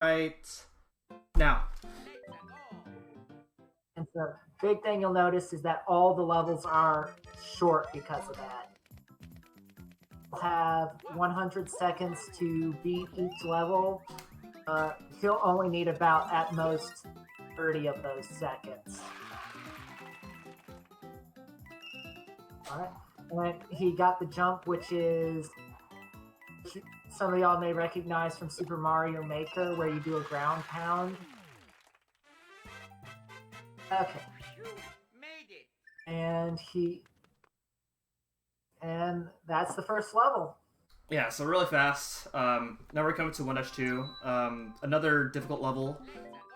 Right now. And the big thing you'll notice is that all the levels are short because of that. You'll have 100 seconds to beat each level. He'll only need about, at most, 30 of those seconds. Alright, and he got the jump, which is some of y'all may recognize from Super Mario Maker, where you do a ground pound. Okay. And that's the first level. Yeah, so really fast. Now we're coming to 1-2. Another difficult level.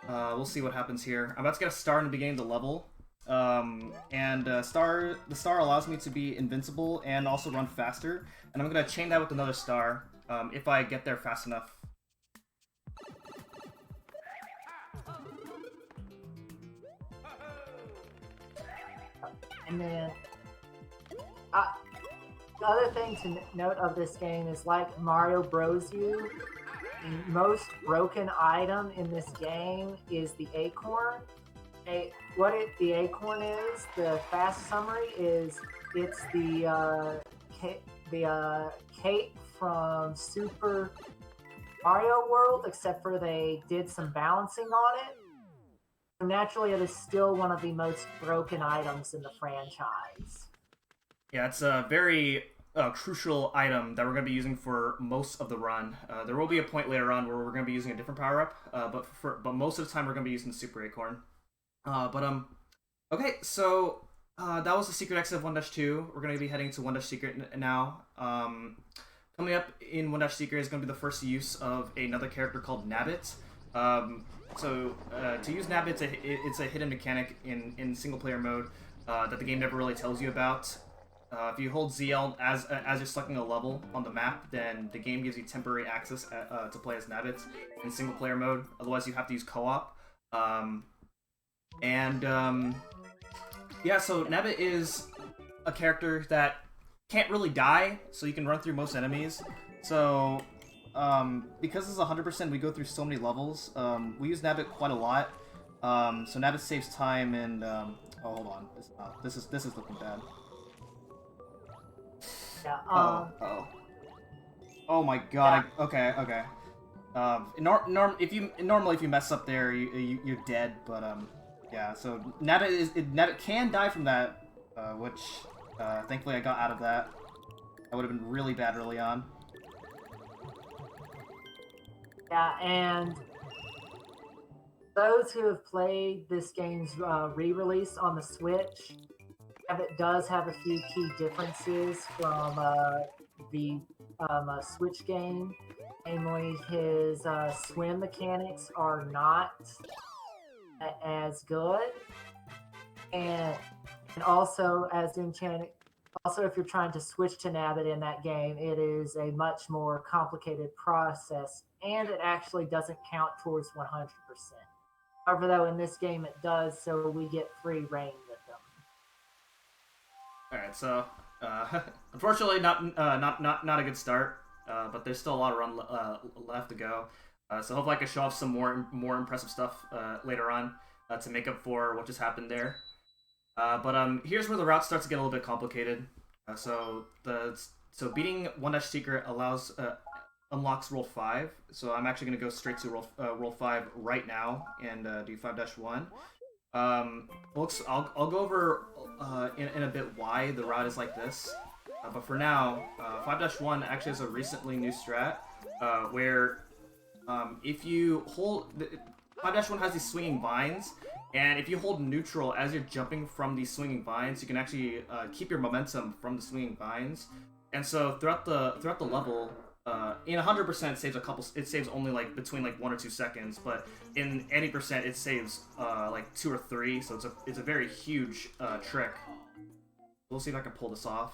We'll see what happens here. I'm about to get a star in the beginning of the level. The star allows me to be invincible and also run faster. And I'm going to chain that with another star if I get there fast enough. And then the other thing to note of this game is, like Mario Bros. U, the most broken item in this game is the acorn. The acorn is, the fast summary is, it's the cape from Super Mario World, except for they did some balancing on it. So naturally, it is still one of the most broken items in the franchise. Yeah, it's a very crucial item that we're going to be using for most of the run. There will be a point later on where we're going to be using a different power-up, but most of the time we're going to be using the Super Acorn. Okay, so that was the Secret Exit of 1-2. We're going to be heading to 1-Secret now. Coming up in 1-Secret is going to be the first use of another character called Nabbit. To use Nabbit, it's a hidden mechanic in single-player mode that the game never really tells you about. If you hold ZL as you're selecting a level on the map, then the game gives you temporary access to play as Nabbit in single-player mode. Otherwise, you have to use co-op. Yeah, so Nabbit is a character that can't really die, so you can run through most enemies. So, because this is 100%, we go through so many levels. We use Nabbit quite a lot. So Nabbit saves time and, oh, hold on. This is looking bad. Yeah, Oh my god, yeah. okay. Normally if you mess up there, you're dead, but, yeah, so Nabbit can die from that, which, thankfully I got out of that. That would have been really bad early on. Yeah, and those who have played this game's re-release on the Switch, it does have a few key differences from the Switch game. Namely, his swim mechanics are not as good, and also as also if you're trying to switch to Nabbit in that game, it is a much more complicated process, and it actually doesn't count towards 100%. However, though, in this game it does, so we get free reign with them. All right, so unfortunately, not a good start, but there's still a lot of run left to go. So hopefully I can show off some more impressive stuff later on to make up for what just happened there. But here's where the route starts to get a little bit complicated. So beating 1-Secret unlocks roll 5. So I'm actually going to go straight to roll 5 right now and do 5-1. Folks, I'll go over in a bit why the route is like this. But for now, 5-1 actually has a recently new strat where if you hold... 5-1 has these swinging vines, and if you hold neutral as you're jumping from these swinging vines, you can actually keep your momentum from the swinging vines. And so throughout the level, in 100% it saves only like between like 1 or 2 seconds, but in 80% it saves like 2 or 3. So it's a very huge trick. We'll see if I can pull this off.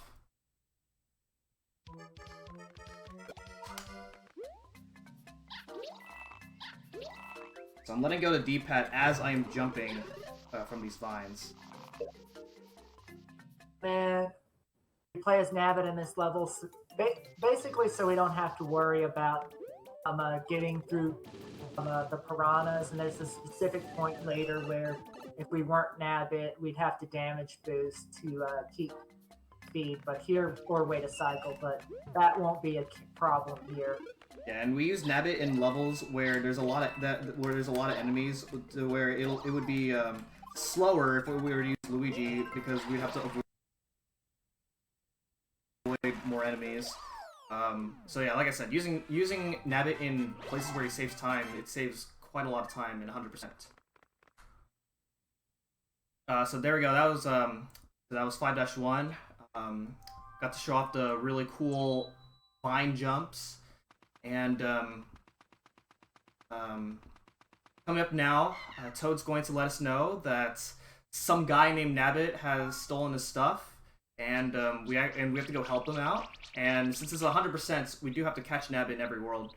So I'm letting go of the D-pad as I am jumping from these vines. And we play as Nabbit in this level, basically so we don't have to worry about getting through the piranhas, and there's a specific point later where if we weren't Nabbit, we'd have to damage boost to keep speed, but here, or wait a cycle, but that won't be a problem here. Yeah, and we use Nabbit in levels where there's a lot of enemies, where it would be slower if we were to use Luigi because we'd have to avoid more enemies. So yeah, like I said, using Nabbit in places where he saves time, it saves quite a lot of time in 100%. So there we go. That was 5-1. Got to show off the really cool vine jumps. And coming up now, Toad's going to let us know that some guy named Nabbit has stolen his stuff, and we have to go help him out. And since it's 100%, we do have to catch Nabbit in every world.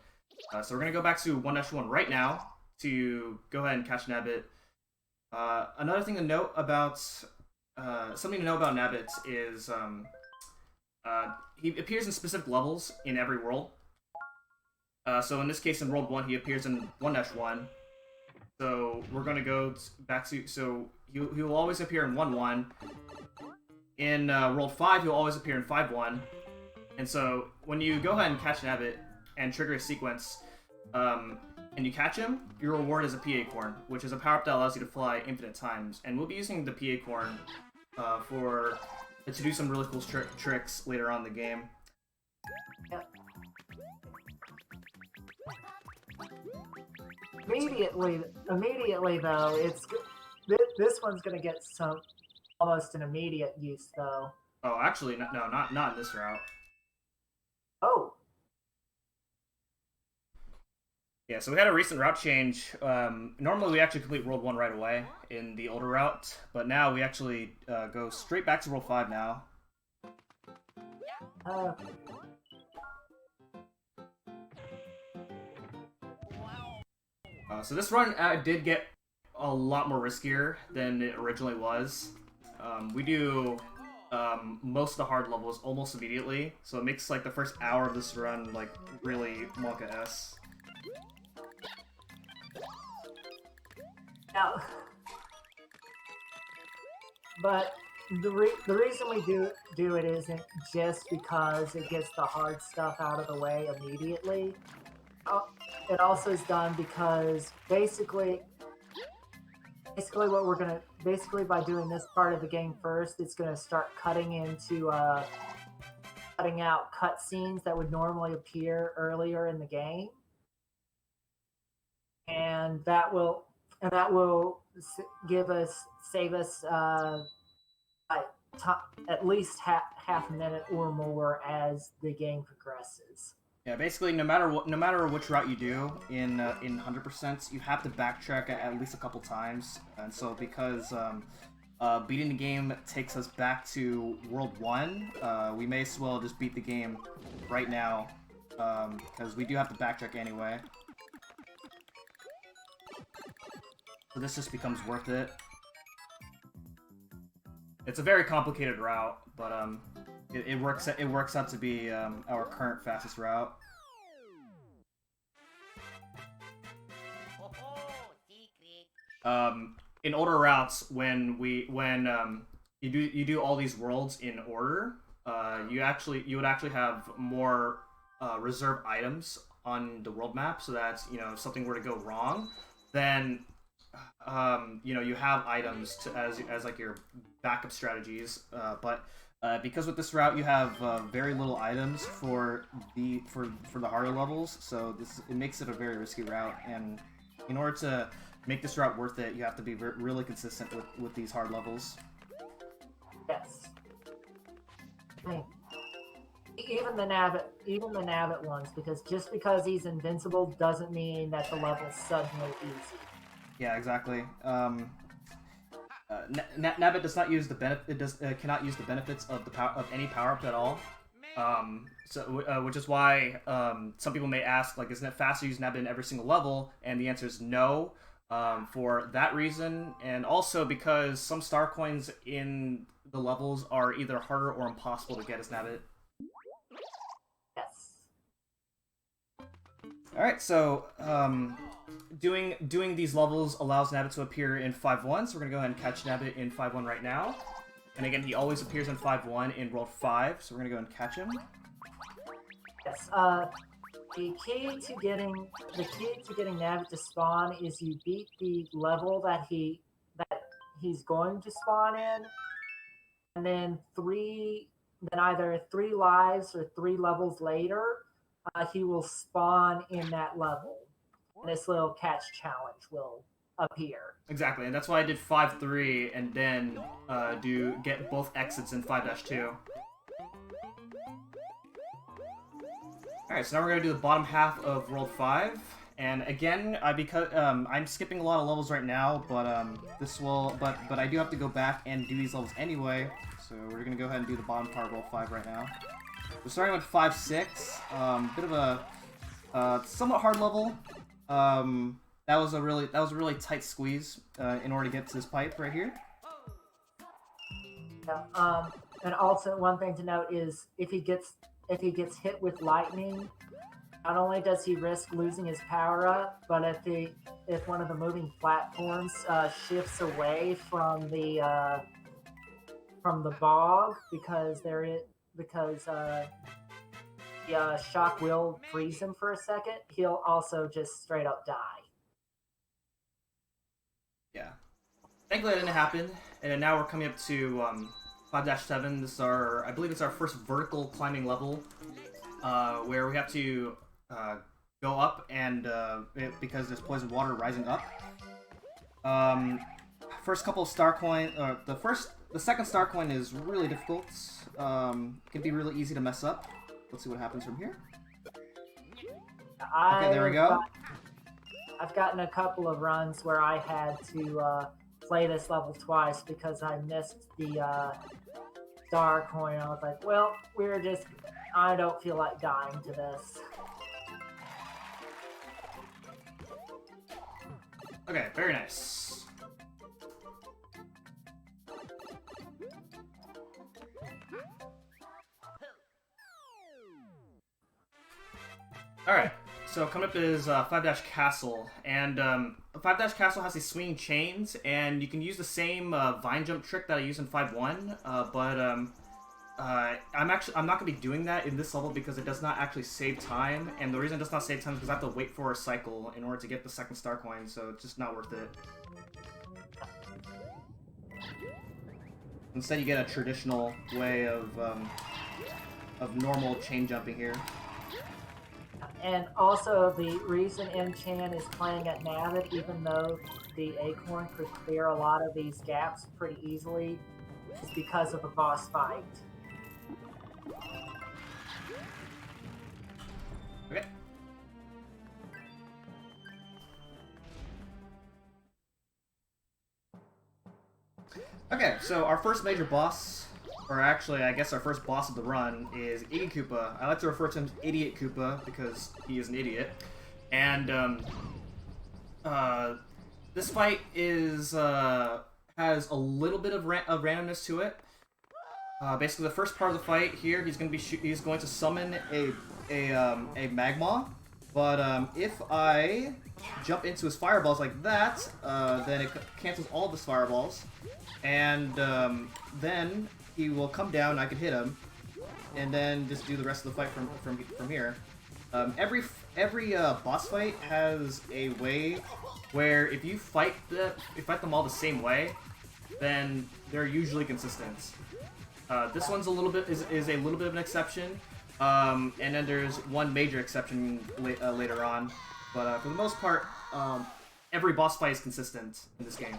So we're gonna go back to 1-1 right now to go ahead and catch Nabbit. Another thing to note about something to know about Nabbit is he appears in specific levels in every world. So in this case, in World 1, he appears in 1-1. So we're going to go back to... So he will always appear in 1-1. In World 5, he'll always appear in 5-1. And so when you go ahead and catch Nabbit and trigger a sequence, and you catch him, your reward is a PA Corn, which is a power-up that allows you to fly infinite times. And we'll be using the PA Corn to do some really cool tricks later on in the game. Yep. Immediately though, this one's gonna get almost an immediate use though. Oh, actually, no, not in this route. Oh. Yeah, so we had a recent route change. Normally we actually complete World 1 right away in the older route, but now we actually go straight back to World 5 now. So this run did get a lot more riskier than it originally was. We do most of the hard levels almost immediately, so it makes like the first hour of this run like really Monka-esque. Now, but the reason we do it isn't just because it gets the hard stuff out of the way immediately. It also is done because basically what we're gonna by doing this part of the game first, it's gonna start cutting out cutscenes that would normally appear earlier in the game, and that will save us at least half a minute or more as the game progresses. Yeah, basically, no matter which route you do in 100%, you have to backtrack at least a couple times, and so because beating the game takes us back to World 1, we may as well just beat the game right now, because we do have to backtrack anyway. So this just becomes worth it. It's a very complicated route, but it works out to be our current fastest route. In older routes, when you do all these worlds in order, you would actually have more reserve items on the world map, so that if something were to go wrong, then you have items as like your backup strategies, but because with this route you have very little items for the harder levels, so it makes it a very risky route, and in order to make this route worth it, you have to be really consistent with these hard levels. Yes. Even the Nabbit ones, because just because he's invincible doesn't mean that the level's suddenly easy. Yeah, exactly. Nabbit does not use cannot use the benefits of any power up at all. Which is why some people may ask, like, isn't it faster to use Nabbit in every single level? And the answer is no. For that reason, and also because some star coins in the levels are either harder or impossible to get as Nabbit. Yes. Alright, so doing these levels allows Nabbit to appear in 5-1, so we're gonna go ahead and catch Nabbit in 5-1 right now. And again, he always appears in 5-1 in World 5, so we're gonna go ahead and catch him. Yes. The key to getting Nabbit to spawn is you beat the level that he's going to spawn in, and then either 3 lives or 3 levels later, he will spawn in that level. And this little catch challenge will appear. Exactly, and that's why I did 5-3 and then get both exits in 5-2. Alright, so now we're gonna do the bottom half of World 5. And again, I'm skipping a lot of levels right now, but but I do have to go back and do these levels anyway. So we're gonna go ahead and do the bottom part of World 5 right now. We're starting with 5-6. Bit of a somewhat hard level. That was a really tight squeeze in order to get to this pipe right here. Yeah, and also one thing to note is if he gets hit with lightning, not only does he risk losing his power up, but if one of the moving platforms shifts away from the bog because the shock will freeze him for a second, he'll also just straight up die. Yeah. Thankfully that didn't happen, and now we're coming up to 5-7. This is I believe it's our first vertical climbing level, where we have to go up and because there's poison water rising up. First couple of star coin, the second star coin is really difficult. Can be really easy to mess up. Let's see what happens from here. Okay, there we go. I've gotten a couple of runs where I had to play this level twice because I missed the star coin. I was like, well, I don't feel like dying to this. Okay, very nice. Alright, so coming up is 5-Castle, and 5-Castle has these swinging chains, and you can use the same vine jump trick that I used in 5-1, but I'm not going to be doing that in this level because it does not actually save time, and the reason it does not save time is because I have to wait for a cycle in order to get the second star coin, so it's just not worth it. Instead, you get a traditional way of normal chain jumping here. And also, the reason Mchan is playing at Nabbit, even though the Acorn could clear a lot of these gaps pretty easily, is because of the boss fight. Okay. Okay, so our first major boss, or actually, I guess our first boss of the run, is Iggy Koopa. I like to refer to him as Idiot Koopa because he is an idiot. And this fight has a little bit of randomness to it. Basically, the first part of the fight here, he's going to summon a magma. But if I jump into his fireballs like that, then it cancels all of his fireballs, and then he will come down. I can hit him, and then just do the rest of the fight from here. Every boss fight has a way where if you fight them all the same way, then they're usually consistent. This one's a little bit is a little bit of an exception, and then there's one major exception later on. But for the most part, every boss fight is consistent in this game.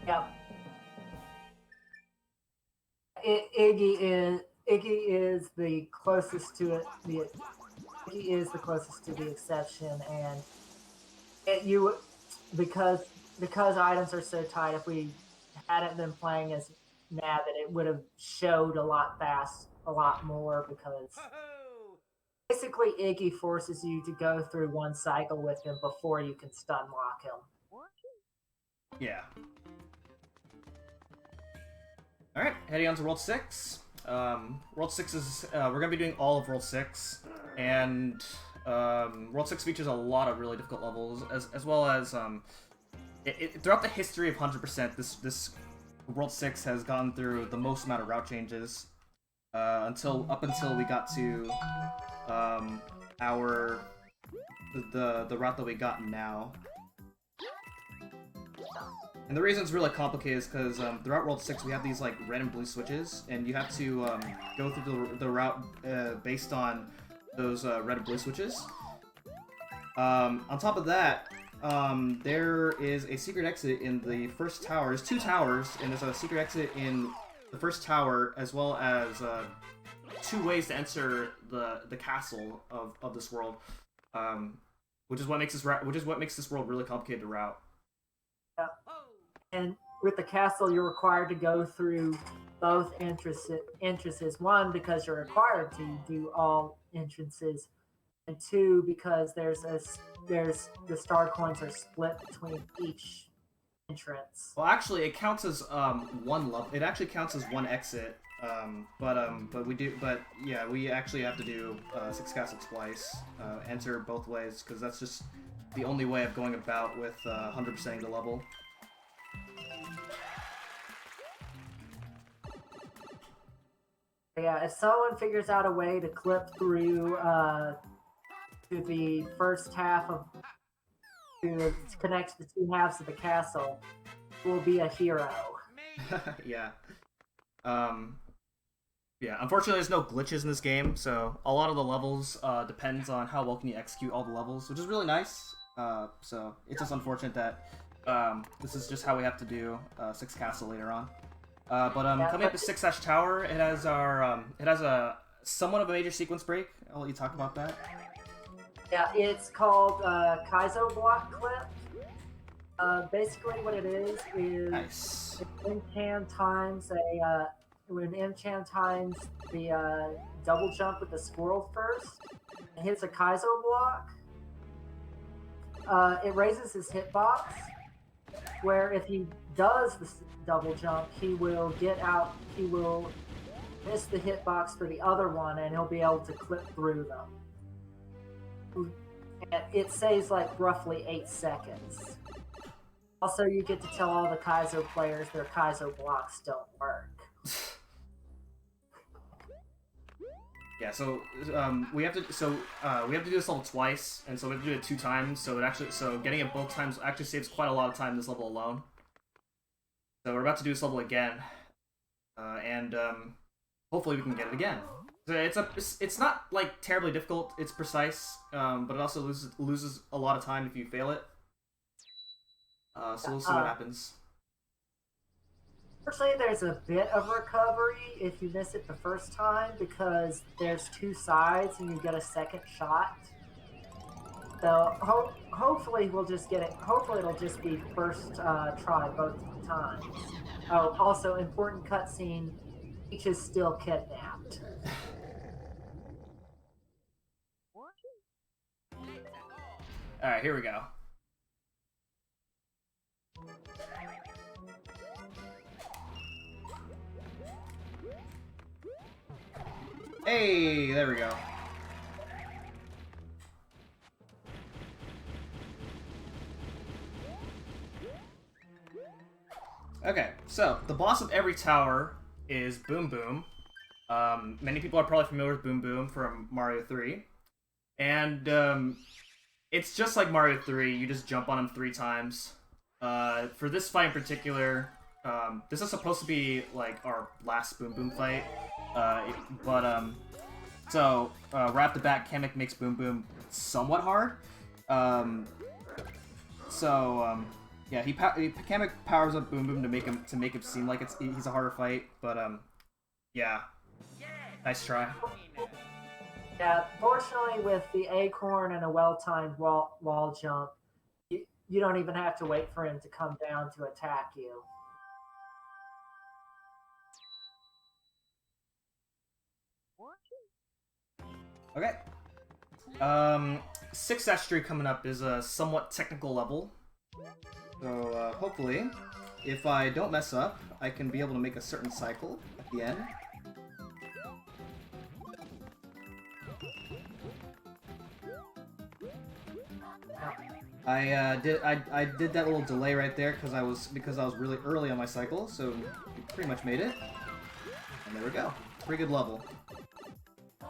Yep. Iggy is the closest to it. Iggy is the closest to the exception, and because items are so tight. If we hadn't been playing as Nabbit, it would have showed a lot more because basically Iggy forces you to go through one cycle with him before you can stun lock him. Yeah. Alright, heading on to World 6. World 6 is, we're going to be doing all of World 6, and World 6 features a lot of really difficult levels, as well as throughout the history of 100%, this World 6 has gone through the most amount of route changes until we got to the route that we got now. And the reason it's really complicated is because throughout World 6 we have these like red and blue switches, and you have to go through the route based on those red and blue switches. On top of that, there is a secret exit in the first tower. There's 2 towers, and there's a secret exit in the first tower, as well as 2 ways to enter the castle of this world, which is what makes this world really complicated to route. Yeah. And with the castle, you're required to go through both entrances. 1, because you're required to do all entrances, and 2, because there's the star coins are split between each entrance. Well, actually, it counts as one level. It actually counts as 1 exit. But yeah, we actually have to do 6 castles twice. Enter both ways, because that's just the only way of going about with 100%ing the level. Yeah, if someone figures out a way to clip through to the first half to connect the 2 halves of the castle, will be a hero. Yeah. Yeah, unfortunately there's no glitches in this game, so a lot of the levels depends on how well can you execute all the levels, which is really nice. So it's just unfortunate that this is just how we have to do 6 Castle later on. Coming up to 6 Tower, it has a somewhat of a major sequence break. I'll let you talk about that. Yeah, it's called Kaizo Block Clip. Basically what it is Nice. when Mchan times the double jump with the squirrel first and hits a Kaizo block, it raises his hitbox, where if he does the double jump, he will miss the hitbox for the other one, and he'll be able to clip through them. And it saves like roughly 8 seconds. Also, you get to tell all the Kaizo players their Kaizo blocks don't work. Yeah, so we have to do this level twice, and so we have to do it 2 times. So getting it both times actually saves quite a lot of time this level alone. So we're about to do this level again, and hopefully we can get it again. So it's not like terribly difficult. It's precise, but it also loses a lot of time if you fail it. So we'll see what happens. Fortunately, there's a bit of recovery if you miss it the first time, because there's 2 sides and you get a second shot. So hopefully we'll just get it. Hopefully it'll just be first try both times. Oh, also important cutscene: Peach is still kidnapped. All right, here we go. Hey, there we go. Okay, so the boss of every tower is Boom Boom. Many people are probably familiar with Boom Boom from Mario 3. And it's just like Mario 3, you just jump on him 3 times. For this fight in particular, this is supposed to be like our last Boom Boom fight. Right off the bat, Kamek makes Boom Boom somewhat hard. Yeah, Kamek powers up Boom Boom to make him seem like he's a harder fight, but yeah, nice try. Yeah, fortunately with the acorn and a well-timed wall jump, you don't even have to wait for him to come down to attack you. Okay. 6th Astray coming up is a somewhat technical level. So, hopefully, if I don't mess up, I can be able to make a certain cycle at the end. I did that little delay right there because I was really early on my cycle, so we pretty much made it. And there we go. Pretty good level.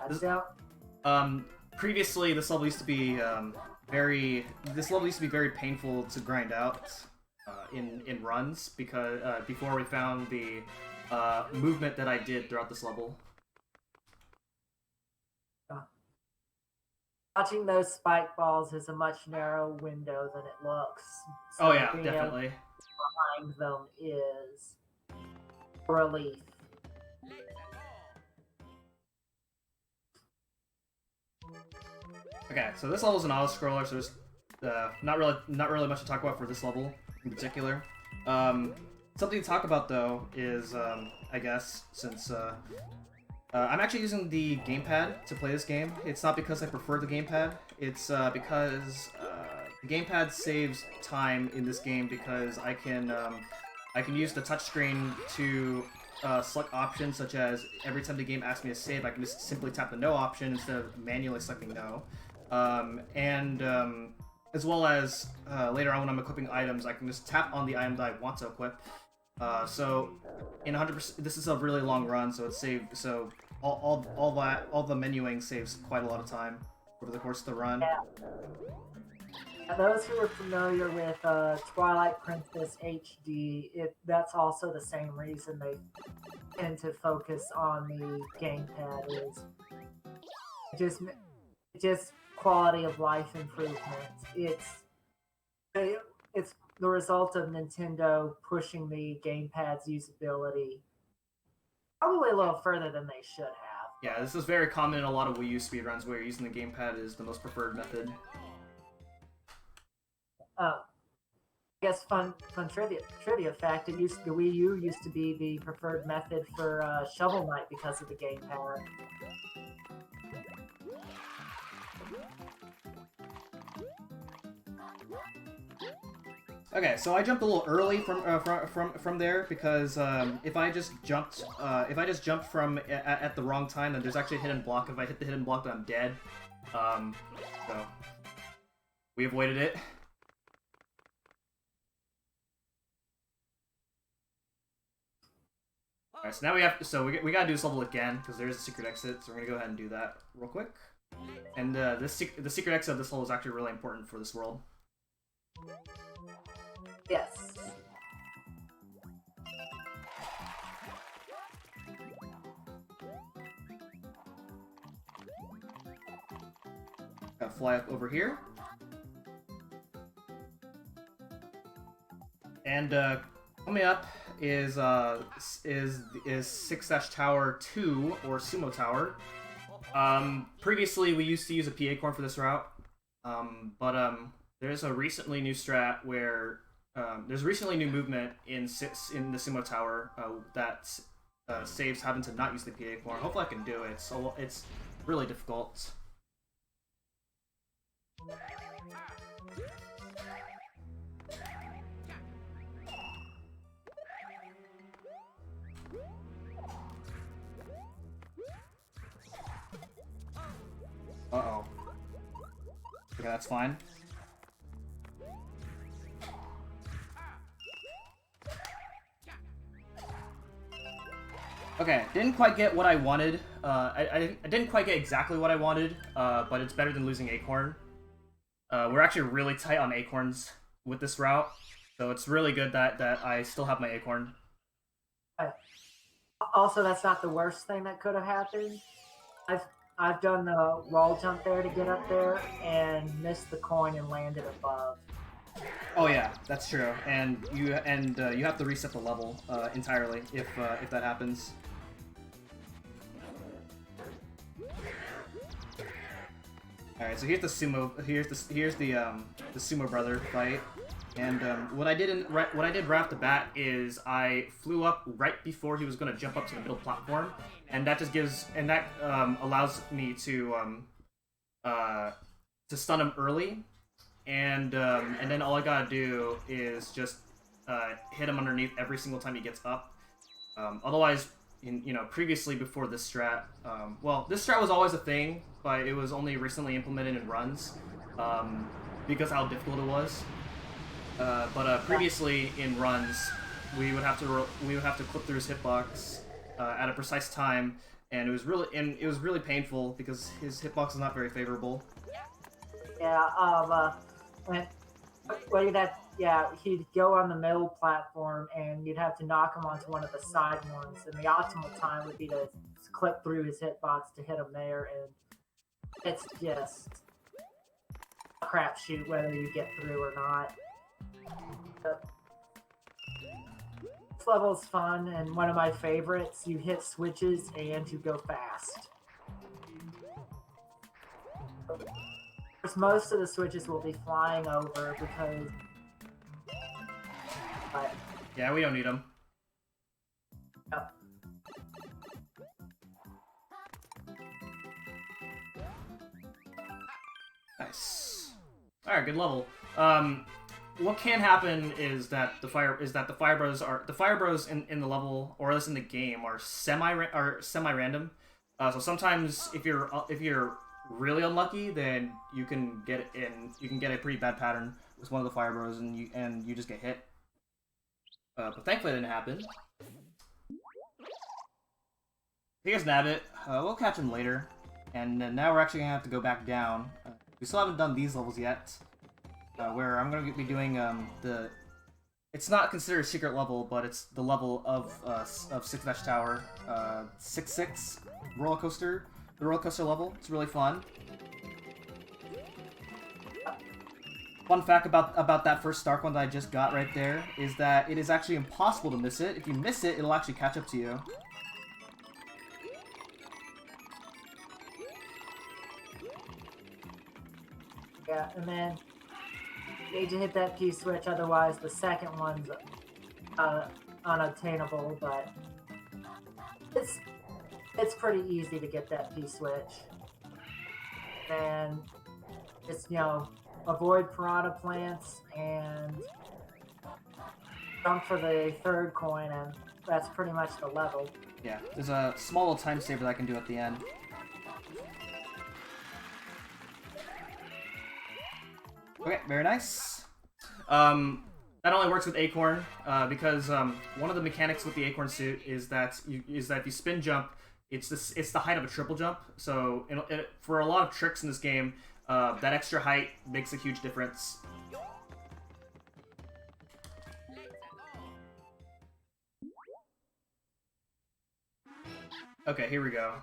This, out. Previously this level used to be very painful to grind out in runs because before we found the movement that I did throughout this level. Watching those spike balls is a much narrower window than it looks. So oh yeah, definitely. Behind them is a relief. Okay, so this level is an auto-scroller, so there's not really much to talk about for this level in particular. Something to talk about though is I guess since I'm actually using the gamepad to play this game. It's not because I prefer the gamepad. It's because the gamepad saves time in this game because I can use the touchscreen to select options such as every time the game asks me to save, I can just simply tap the no option instead of manually selecting no. As well as later on when I'm equipping items, I can just tap on the item that I want to equip. So in 100%, this is a really long run, so it's saved. So all the menuing saves quite a lot of time over the course of the run. Yeah. Those who are familiar with Twilight Princess HD, that's also the same reason they tend to focus on the gamepad is just quality of life improvement. It's the result of Nintendo pushing the gamepad's usability probably a little further tun they should have. Yeah, this is very common in a lot of Wii U speedruns where using the gamepad is the most preferred method. I guess fun trivia fact: the Wii U used to be the preferred method for Shovel Knight because of the gamepad. Okay, so I jumped a little early from there because if I just jumped from at the wrong time, then there's actually a hidden block. If I hit the hidden block, then I'm dead. So we avoided it. Alright, so now we gotta do this level again because there is a secret exit. So we're gonna go ahead and do that real quick. And the secret exit of this level is actually really important for this world. Yes. Gotta fly up over here. And coming up is 6-Tower 2 or Sumo Tower. Previously we used to use a PA Corn for this route, but there's a recently new strat where there's recently new movement in the Sumo Tower that saves having to not use the PA Corn. Hopefully I can do it. So it's really difficult. Uh-oh. Okay, that's fine. Okay, didn't quite get what I wanted. I didn't quite get exactly what I wanted, but it's better than losing Acorn. We're actually really tight on Acorns with this route, so it's really good that I still have my Acorn. Also, that's not the worst thing that could have happened. I've done the wall jump there to get up there and missed the coin and landed above. Oh yeah, that's true. And you have to reset the level entirely if that happens. All right, so here's the sumo. Here's the sumo brother fight. And what I did right off the bat is I flew up right before he was going to jump up to the middle platform, and that just allows me to stun him early, and then all I gotta do is just hit him underneath every single time he gets up. Otherwise, previously before this strat, well, this strat was always a thing, but it was only recently implemented in runs. because how difficult it was. But previously in runs, we would have to clip through his hitbox at a precise time, and it was really painful because his hitbox is not very favorable. Yeah. Well, he'd go on the middle platform, and you'd have to knock him onto one of the side ones, and the optimal time would be to clip through his hitbox to hit him there, and it's just a crapshoot whether you get through or not. But this level's fun, and one of my favorites. You hit switches, and you go fast. Most of the switches will be flying over because... But, yeah, we don't need them. Yep. Nice. All right, good level. What can happen is that the fire bros in the level, or at least in the game, are semi-random. So sometimes if you're really unlucky, then you can get a pretty bad pattern with one of the fire bros, and you just get hit. But thankfully it didn't happen. Here's Nabbit. We'll catch him later. And now we're actually gonna have to go back down. We still haven't done these levels yet. Where I'm gonna be doing it's not considered a secret level, but it's the level of Six Dash Tower, 6-6 roller coaster. The roller coaster level. It's really fun. Fun fact about that first Stark one that I just got right there is that it is actually impossible to miss it. If you miss it, it'll actually catch up to you. Yeah, and then you need to hit that P switch, otherwise the second one's unobtainable, but it's pretty easy to get that P switch. And it's, avoid piranha plants and jump for the third coin, and that's pretty much the level. Yeah, there's a small little time saver that I can do at the end. Okay, very nice. That only works with Acorn because one of the mechanics with the Acorn suit is that if you spin jump, it's the height of a triple jump. So for a lot of tricks in this game, that extra height makes a huge difference. Okay, here we go.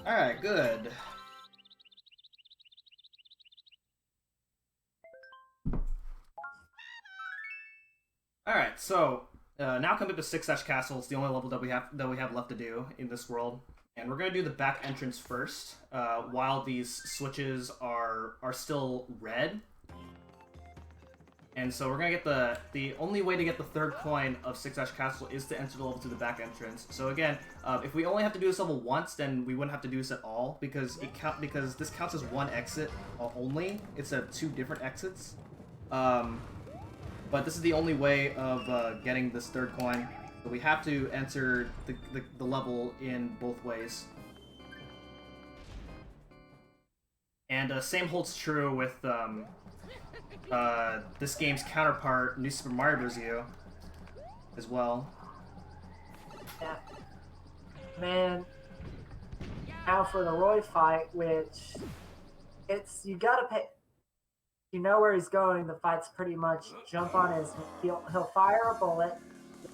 Alright, good. Alright, so now coming to Six Dash Castle. It's the only level that we have left to do in this world. And we're gonna do the back entrance first, while these switches are still red. And so we're gonna get the only way to get the third coin of Six Dash Castle is to enter the level through the back entrance. So again, if we only have to do this level once, then we wouldn't have to do this at all because this counts as one exit only instead of two different exits. But this is the only way of getting this third coin. So we have to enter the level in both ways. And same holds true with this game's counterpart, New Super Mario Bros. U, as well. Yeah. Man, now for the Roy fight, which you gotta pay. You know where he's going. The fight's pretty much jump on his. He'll fire a bullet,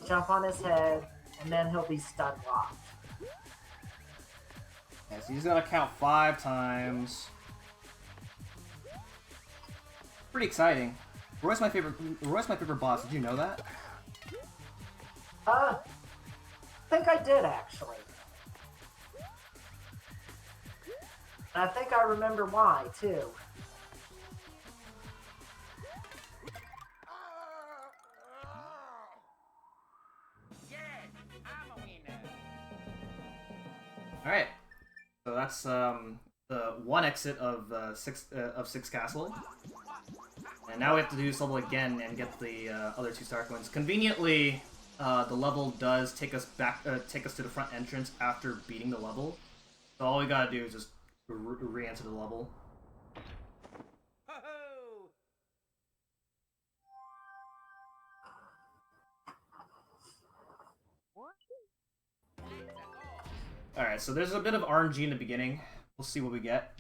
jump on his head, and then he'll be stun locked. Yeah, so he's gonna count 5 times. Pretty exciting. Roy's my favorite boss. Did you know that? I think I did actually. And I think I remember why too. All right. So that's the one exit of Six Castle. And now we have to do this level again and get the other 2 star coins. Conveniently, the level does take us back, take us to the front entrance after beating the level. So all we gotta do is just re-enter the level. Alright, so there's a bit of RNG in the beginning. We'll see what we get.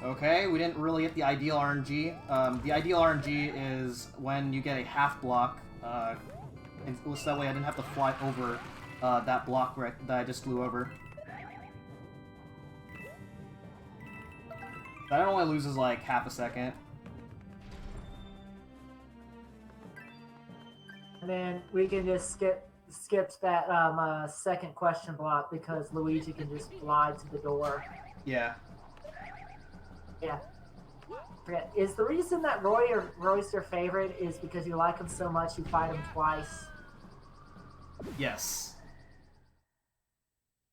Okay, we didn't really get the ideal RNG. The ideal RNG is when you get a half block, and so that way I didn't have to fly over that block that I just flew over. That only loses like half a second. And then we can just skip that second question block because Luigi can just fly to the door. Yeah. Yeah. Is the reason that Roy's your favorite is because you like him so much you fight him twice? Yes.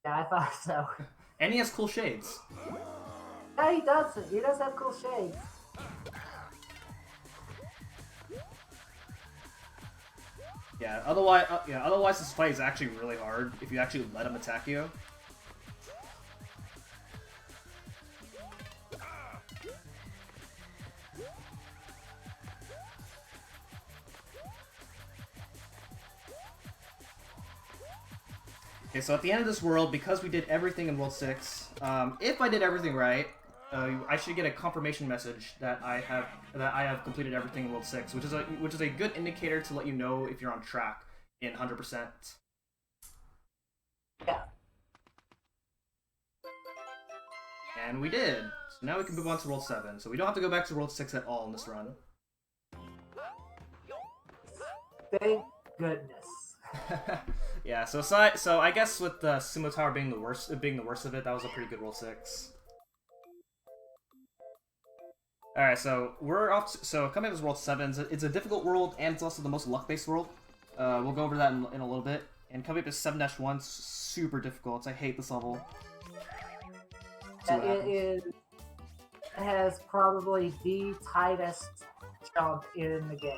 Yeah, I thought so. And he has cool shades. Yeah, he does. He does have cool shades. Yeah. Otherwise, this fight is actually really hard if you actually let him attack you. Okay, so at the end of this world, because we did everything in World 6, if I did everything right, I should get a confirmation message that I have completed everything in World 6, which is a good indicator to let you know if you're on track in 100%. Yeah. And we did. So now we can move on to World 7. So we don't have to go back to World 6 at all in this run. Thank goodness. Yeah, so I guess with the Sumo Tower being the worst of it, that was a pretty good World 6. Alright, so we're off so coming to this World 7, it's a difficult world and it's also the most luck-based world. We'll go over that in a little bit. And coming up to 7-1, super difficult. I hate this level. It has probably the tightest jump in the game.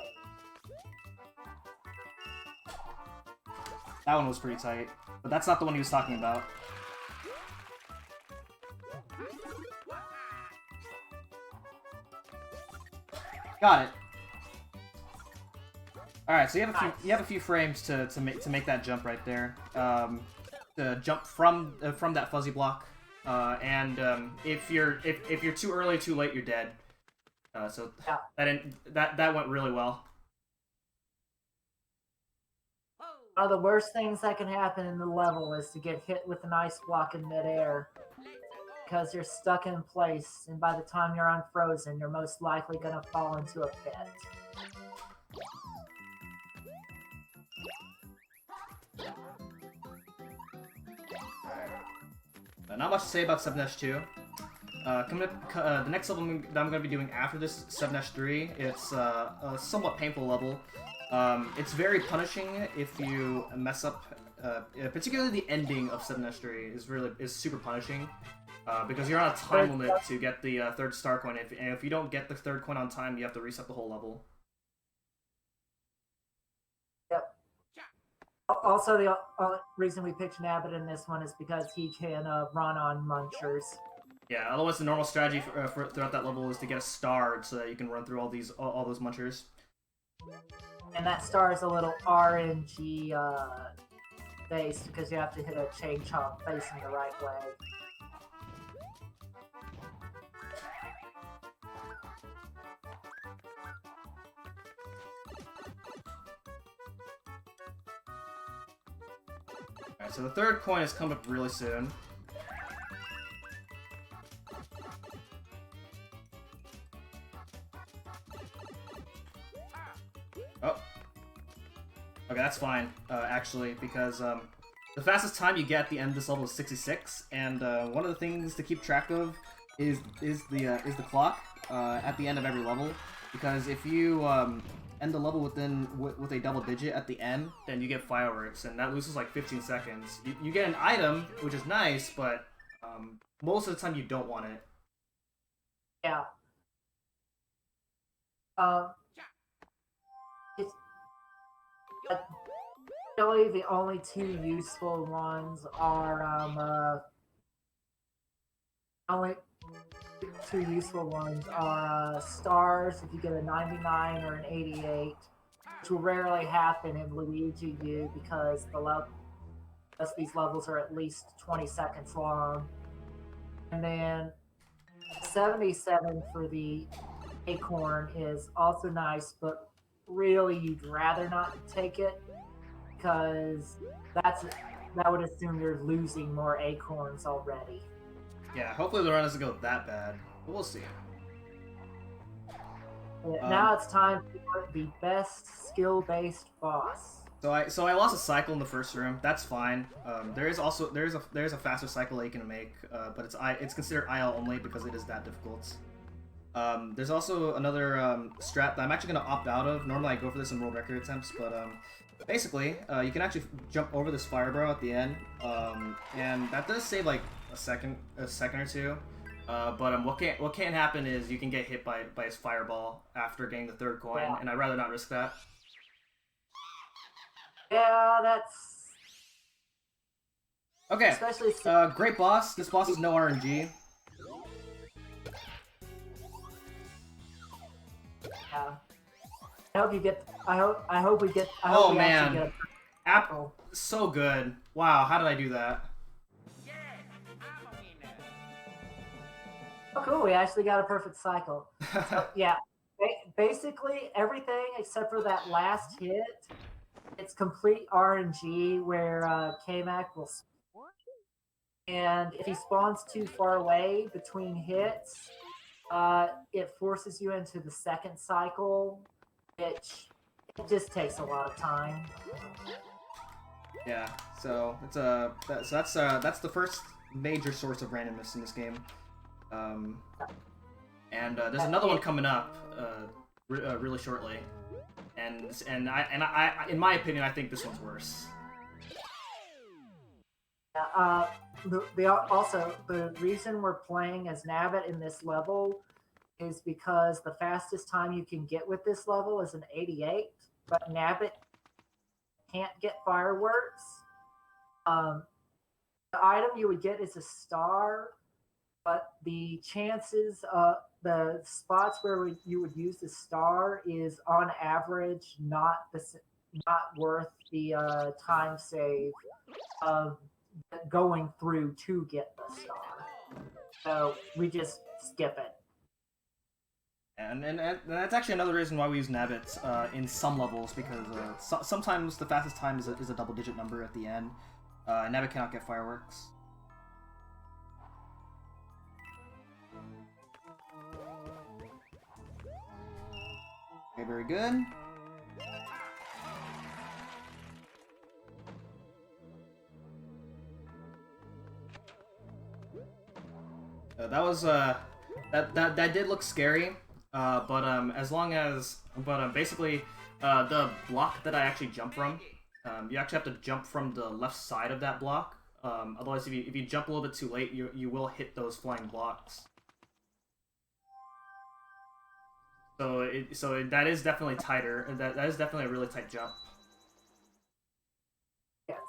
That one was pretty tight, but that's not the one he was talking about. Got it. All right, so you have a few frames to make that jump right there. To jump from that fuzzy block, and if you're too early, too late, you're dead. So yeah. that went really well. One of the worst things that can happen in the level is to get hit with an ice block in midair because you're stuck in place, and by the time you're unfrozen, you're most likely going to fall into a pit. Not much to say about 7-2. Coming up, the next level that I'm going to be doing after this, 7-3, it's a somewhat painful level. It's very punishing if you mess up, particularly the ending of 7-3 is super punishing, because you're on a time limit to get the third star coin, and if you don't get the third coin on time, you have to reset the whole level. Yep. Also, the reason we picked Nabbit in this one is because he can run on munchers. Yeah, otherwise the normal strategy throughout that level is to get a star so that you can run through all those munchers. And that star is a little RNG based because you have to hit a chain chomp facing the right way. Alright, so the third coin is coming up really soon. Oh. Okay, that's fine, actually, because the fastest time you get at the end of this level is 66, and one of the things to keep track of is the clock at the end of every level, because if you end the level with a double digit at the end, then you get fireworks, and that loses like 15 seconds. You get an item, which is nice, but most of the time you don't want it. Yeah. Um, it's really the only two useful ones are only two useful ones are stars if you get a 99 or an 88, which will rarely happen in Luigi U because these levels are at least 20 seconds long. And then 77 for the acorn is also nice, but really you'd rather not take it because that would assume you're losing more acorns already. Yeah, hopefully the run doesn't go that bad, but we'll see. Now it's time for the best skill-based boss. So I lost a cycle in the first room. That's fine. There is a faster cycle that you can make, but it's considered IL only because it is that difficult. There's also another strat that I'm actually gonna opt out of. Normally I go for this in world record attempts, but basically you can actually jump over this fire barrel at the end, and that does save like a second or two. But what can happen is you can get hit by his fireball after getting the third coin, Yeah. and I'd rather not risk that. Yeah, that's Okay. especially Great boss. This boss is no RNG. yeah. I hope you get. I hope we get. I Oh, hope we actually man. get App a. so good. Wow, how did I do that? Oh, cool. We actually got a perfect cycle. So, yeah. Basically, everything except for that last hit, it's complete RNG where K-Mac will. And if he spawns too far away between hits, it forces you into the second cycle, which it just takes a lot of time. Yeah, so that's the first major source of randomness in this game. And there's another one coming up really shortly, and I in my opinion I think this one's worse. Also, the reason we're playing as Nabbit in this level is because the fastest time you can get with this level is an 88, but Nabbit can't get fireworks. The item you would get is a star, but the chances the spots where you would use the star is on average not worth the time save of going through to get the star. So we just skip it. And that's actually another reason why we use Nabbits in some levels, because sometimes the fastest time is a double-digit number at the end. Nabbit cannot get fireworks. Okay, very good. That was that did look scary, but as long as basically the block that I actually jump from, you actually have to jump from the left side of that block. Otherwise, if you jump a little bit too late, you will hit those flying blocks. So that is definitely tighter. That is definitely a really tight jump. Yes.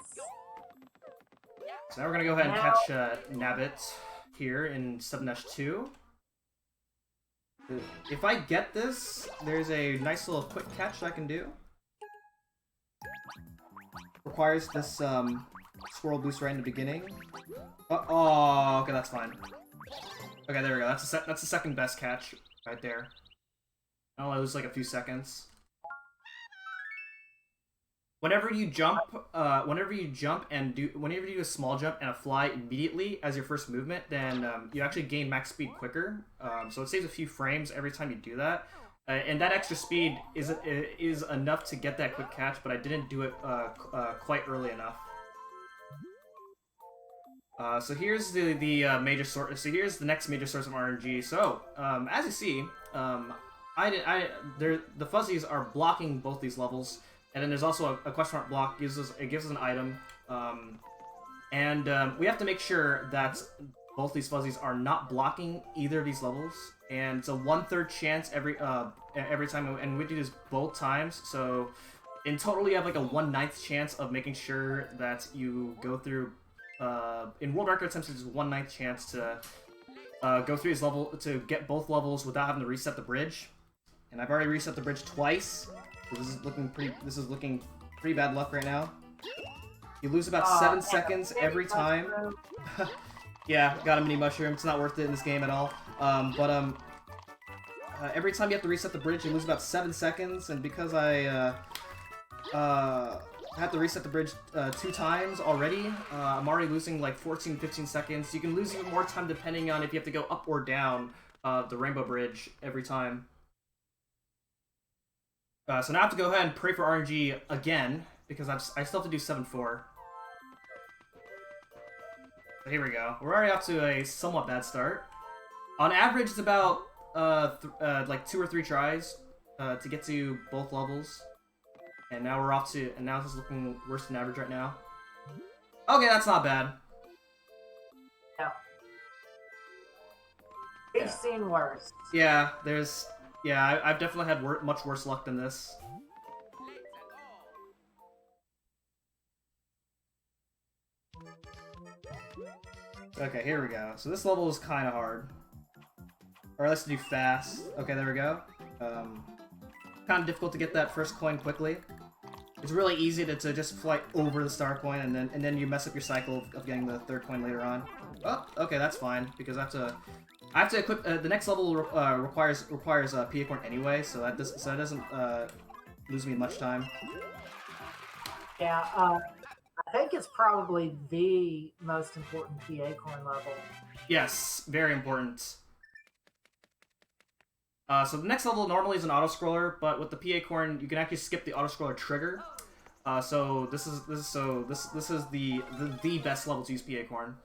So now we're gonna go ahead and catch Nabbit here in 7-2. If I get this, there's a nice little quick catch I can do. Requires this swirl boost right in the beginning. Oh, okay, that's fine. Okay, there we go. That's the second best catch right there. I only lose like a few seconds. Whenever you jump and do a small jump and a fly immediately as your first movement, then you actually gain max speed quicker. So it saves a few frames every time you do that, and that extra speed is enough to get that quick catch. But I didn't do it quite early enough. So here's the major source. So here's the next major source of RNG. So as you see, the fuzzies are blocking both these levels. And then there's also a question mark block. It gives us an item, and we have to make sure that both these fuzzies are not blocking either of these levels. and it's a 1/3 chance every time, and we do this both times. So in total, you have like a 1/9 chance of making sure that you go through. In world record attempts, it's 1/9 chance to go through this level to get both levels without having to reset the bridge. And I've already reset the bridge twice. So this is looking pretty bad luck right now. You lose about 7 seconds every time. Yeah, got a mini mushroom. It's not worth it in this game at all. Every time you have to reset the bridge, you lose about 7 seconds. And because I have to reset the bridge 2 times already, I'm already losing like 14, 15 seconds. You can lose even more time depending on if you have to go up or down the Rainbow Bridge every time. So now I have to go ahead and pray for RNG again, because I still have to do 7-4. So here we go. We're already off to a somewhat bad start. On average, it's about like 2 or 3 tries to get to both levels. And now we're off to, and now this is looking worse than average right now. Okay, that's not bad. We've seen worse. Yeah, I've definitely had much worse luck than this. Okay, here we go. So this level is kind of hard. Or let's do fast. Okay, there we go. Kind of difficult to get that first coin quickly. It's really easy to just fly over the star coin, and then you mess up your cycle of getting the 3rd coin later on. Oh, okay, that's fine, because I have to equip. The next level requires PA Corn anyway, so that doesn't lose me much time. Yeah, I think it's probably the most important PA Corn level. Yes, very important. So the next level normally is an auto-scroller, but with the PA Corn, you can actually skip the auto-scroller trigger. So this is the best level to use PA Corn.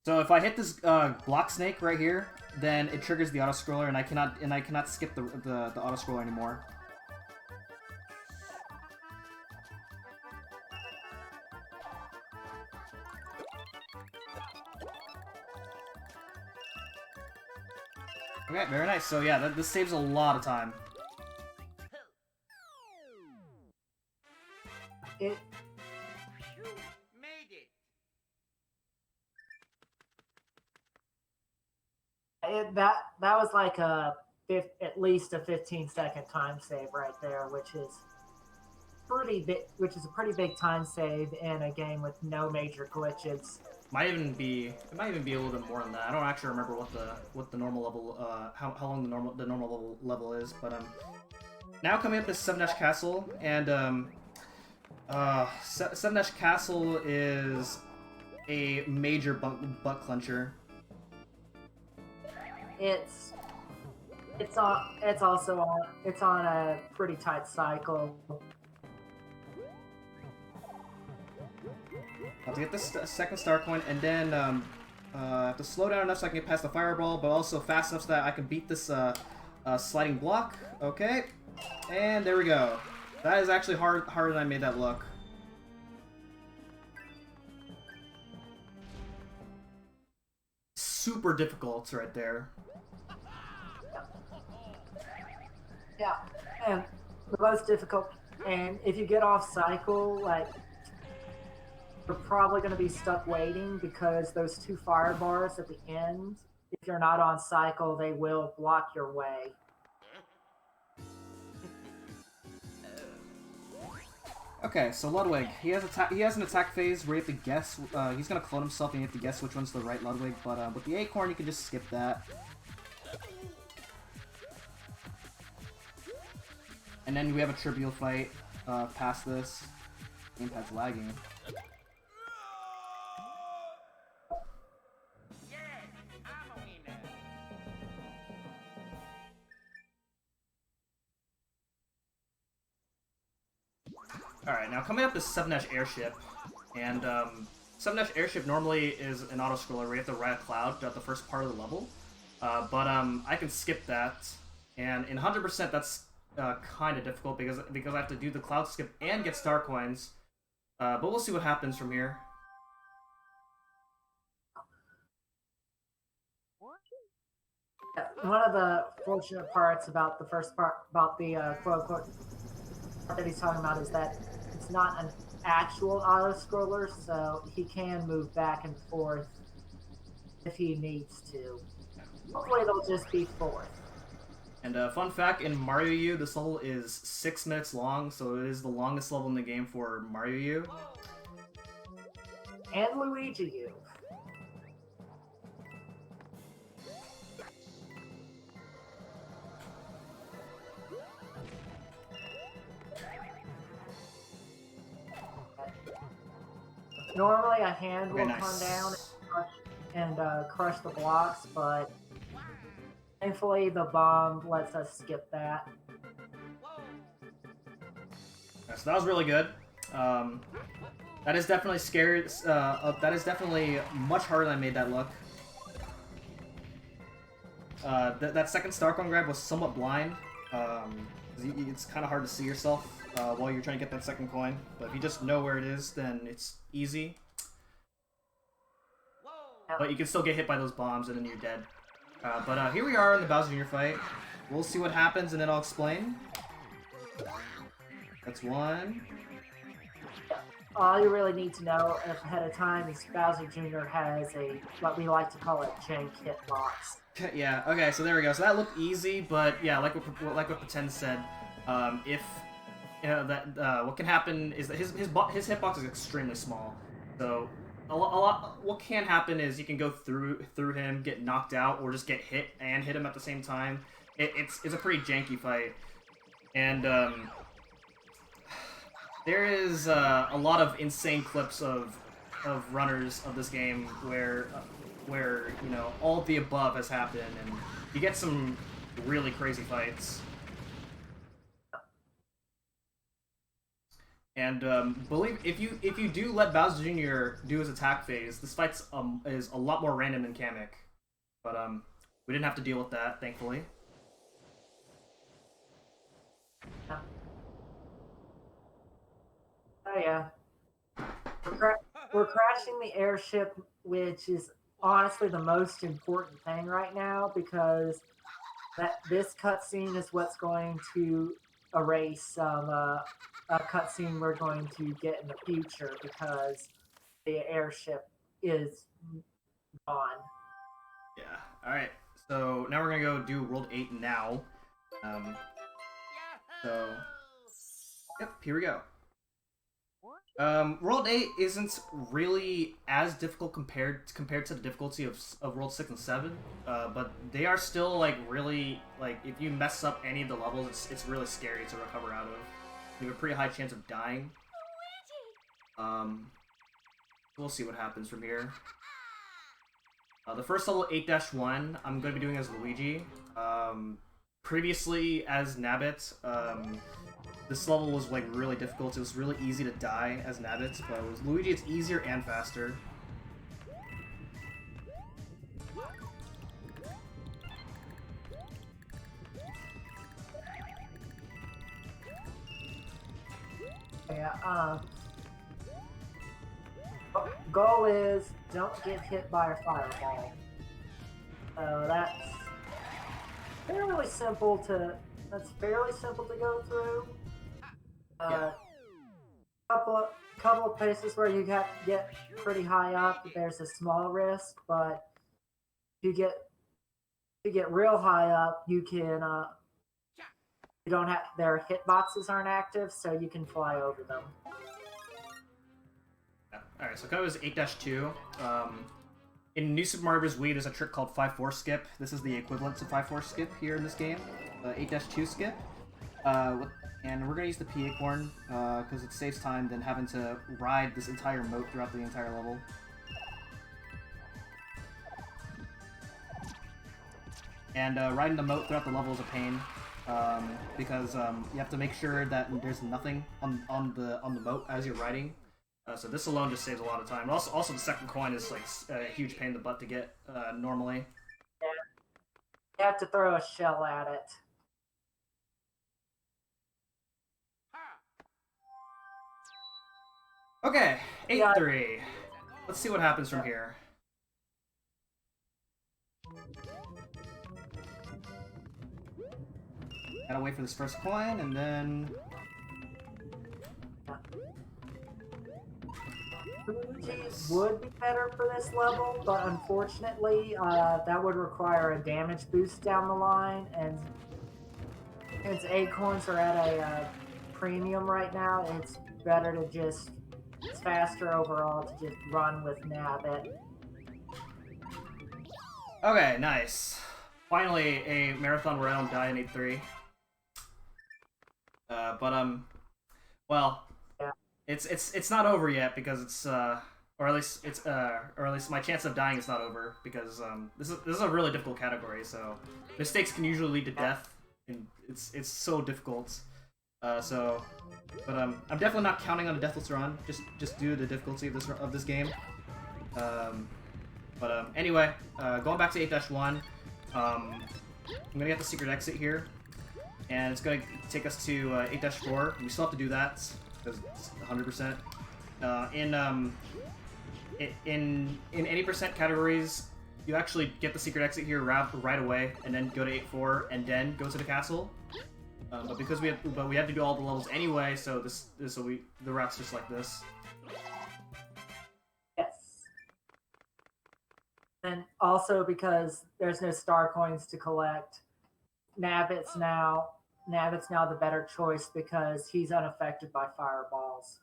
So if I hit this block snake right here, then it triggers the auto-scroller, and I cannot skip the auto-scroller anymore. Okay, very nice. So yeah, this saves a lot of time. That was like at least a 15-second time save right there, which is a pretty big time save in a game with no major glitches. It might even be a little bit more than that. I don't actually remember what the normal level how long the normal level is, but now coming up is 7-Dash Castle, and 7-Dash Castle is a major butt clencher. It's on a pretty tight cycle. I have to get this second star coin, and then I have to slow down enough so I can get past the fireball, but also fast enough so that I can beat this sliding block. Okay, and there we go. That is actually harder than I made that look. Super difficult right there. Yeah, and the most difficult, and if you get off cycle, like, you're probably going to be stuck waiting, because those 2 fire bars at the end, if you're not on cycle, they will block your way. Okay, so Ludwig, he has an attack phase where you have to guess. He's gonna clone himself, and you have to guess which one's the right Ludwig. But with the acorn, you can just skip that. And then we have a trivial fight past this. Gamepad's lagging. Alright, now coming up is 7-Dash Airship, and 7-Dash Airship normally is an auto-scroller where you have to ride a cloud throughout the first part of the level, but I can skip that, and in 100% that's kind of difficult because I have to do the cloud skip and get star coins, but we'll see what happens from here. one of the fortunate parts about the first part about the quote unquote part that he's talking about is that it's not an actual auto scroller, so he can move back and forth if he needs to. Hopefully, it'll just be fourth. And fun fact, in Mario U, this level is 6 minutes long, so it is the longest level in the game for Mario U. And Luigi U. Normally, a hand will come down and crush the blocks, but thankfully the bomb lets us skip that. So that was really good. That is definitely scary. That is definitely much harder than I made that look. That second star coin grab was somewhat blind. It's kind of hard to see yourself while you're trying to get that second coin. But if you just know where it is, then it's easy. But you can still get hit by those bombs and then you're dead. But here we are in the Bowser Jr. fight. We'll see what happens and then I'll explain. That's one. All you really need to know ahead of time is Bowser Jr. has what we like to call a jank hitbox. Yeah, okay, so there we go. So that looked easy, but yeah, like what Pretend said, if you know that what can happen is that his hitbox is extremely small. So a lot what can happen is you can go through him, get knocked out, or just get hit and hit him at the same time. It's a pretty janky fight, and there is a lot of insane clips of runners of this game where you know all of the above has happened, and you get some really crazy fights. And believe if you do let Bowser Jr. do his attack phase, this fight is a lot more random than Kamek, but we didn't have to deal with that, thankfully. Oh yeah, we're crashing the airship, which is honestly the most important thing right now because this cutscene is what's going to erase some a cutscene we're going to get in the future because the airship is gone. Yeah. All right. So now we're gonna go do World 8 now. So yep, here we go. World 8 isn't really as difficult compared to the difficulty of World 6 and 7, but they are still like really like if you mess up any of the levels, it's really scary to recover out of. You have a pretty high chance of dying. We'll see what happens from here. The first level 8-1, I'm going to be doing as Luigi. Previously as Nabbit. This level was like really difficult. It was really easy to die as Nabbit, but with Luigi it's easier and faster. Yeah. Goal is don't get hit by a fireball. So that's fairly simple to go through. Yeah. Couple of places where you have to get pretty high up. There's a small risk, but if you get real high up, you can you don't have their hitboxes aren't active, so you can fly over them. Yeah. Alright, so kind of is 8-2. In New Super Mario Bros. Wii, there's a trick called 5-4 skip. This is the equivalent to 5-4 skip here in this game. 8-2 skip. And we're going to use the P Acorn, because it saves time than having to ride this entire moat throughout the entire level. And riding the moat throughout the level is a pain, because you have to make sure that there's nothing on the moat as you're riding. So this alone just saves a lot of time. Also the second coin is like a huge pain in the butt to get normally. Yeah. You have to throw a shell at it. Okay, 8-3. Let's see what happens from here. Gotta wait for this first coin, and then... Luigi would be better for this level, but unfortunately, that would require a damage boost down the line, and since acorns are at a premium right now, it's better to just, it's faster overall to just run with Nabbit. Okay, nice. Finally, a marathon where I don't die in 8-3. Well, yeah. It's not over yet because it's or at least my chance of dying is not over because this is a really difficult category, so mistakes can usually lead to death, and it's so difficult. But I'm definitely not counting on a deathless run just due to the difficulty of this game. Anyway, going back to 8-1, I'm gonna get the secret exit here, and it's gonna take us to 8-4. We still have to do that because it's 100%. In any percent categories, you actually get the secret exit here right away, and then go to 8-4, and then go to the castle. But because we have to do all the levels anyway, so the route's just like this. Yes. And also because there's no star coins to collect, Nabbit's now the better choice because he's unaffected by fireballs.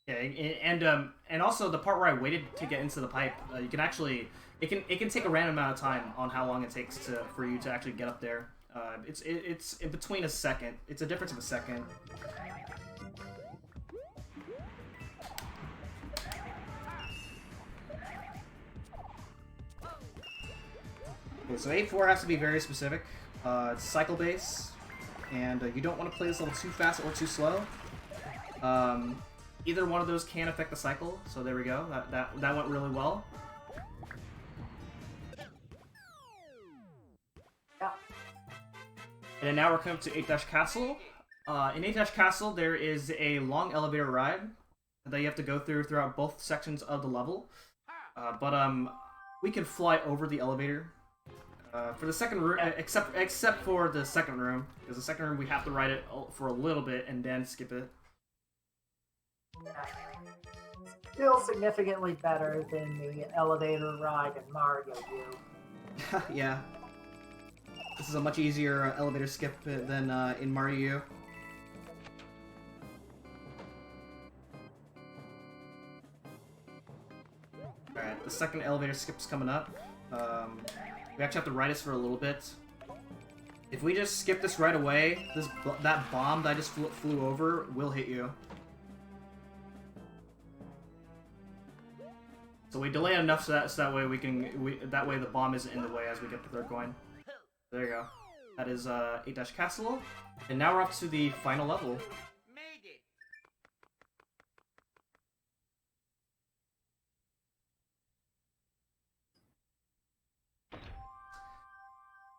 Yeah, and also the part where I waited to get into the pipe, you can actually it can take a random amount of time on how long it takes for you to actually get up there. It's in between a second. It's a difference of a second. Okay, so 8-4 has to be very specific. It's cycle base, and you don't want to play this level too fast or too slow. Either one of those can affect the cycle, so there we go. That went really well. Yeah. And then now we're coming to 8-Castle. In 8-Castle, there is a long elevator ride that you have to go throughout both sections of the level. We can fly over the elevator. For the second room, except for the second room, because the second room we have to ride it for a little bit and then skip it. Still significantly better than the elevator ride in Mario U. Yeah. This is a much easier elevator skip than in Mario U. Alright, the second elevator skip's coming up. We actually have to ride this for a little bit. If we just skip this right away, that bomb that I just flew over will hit you. So we delay enough so that way that way the bomb isn't in the way as we get the third coin. There you go. That is 8-Castle, and now we're up to the final level.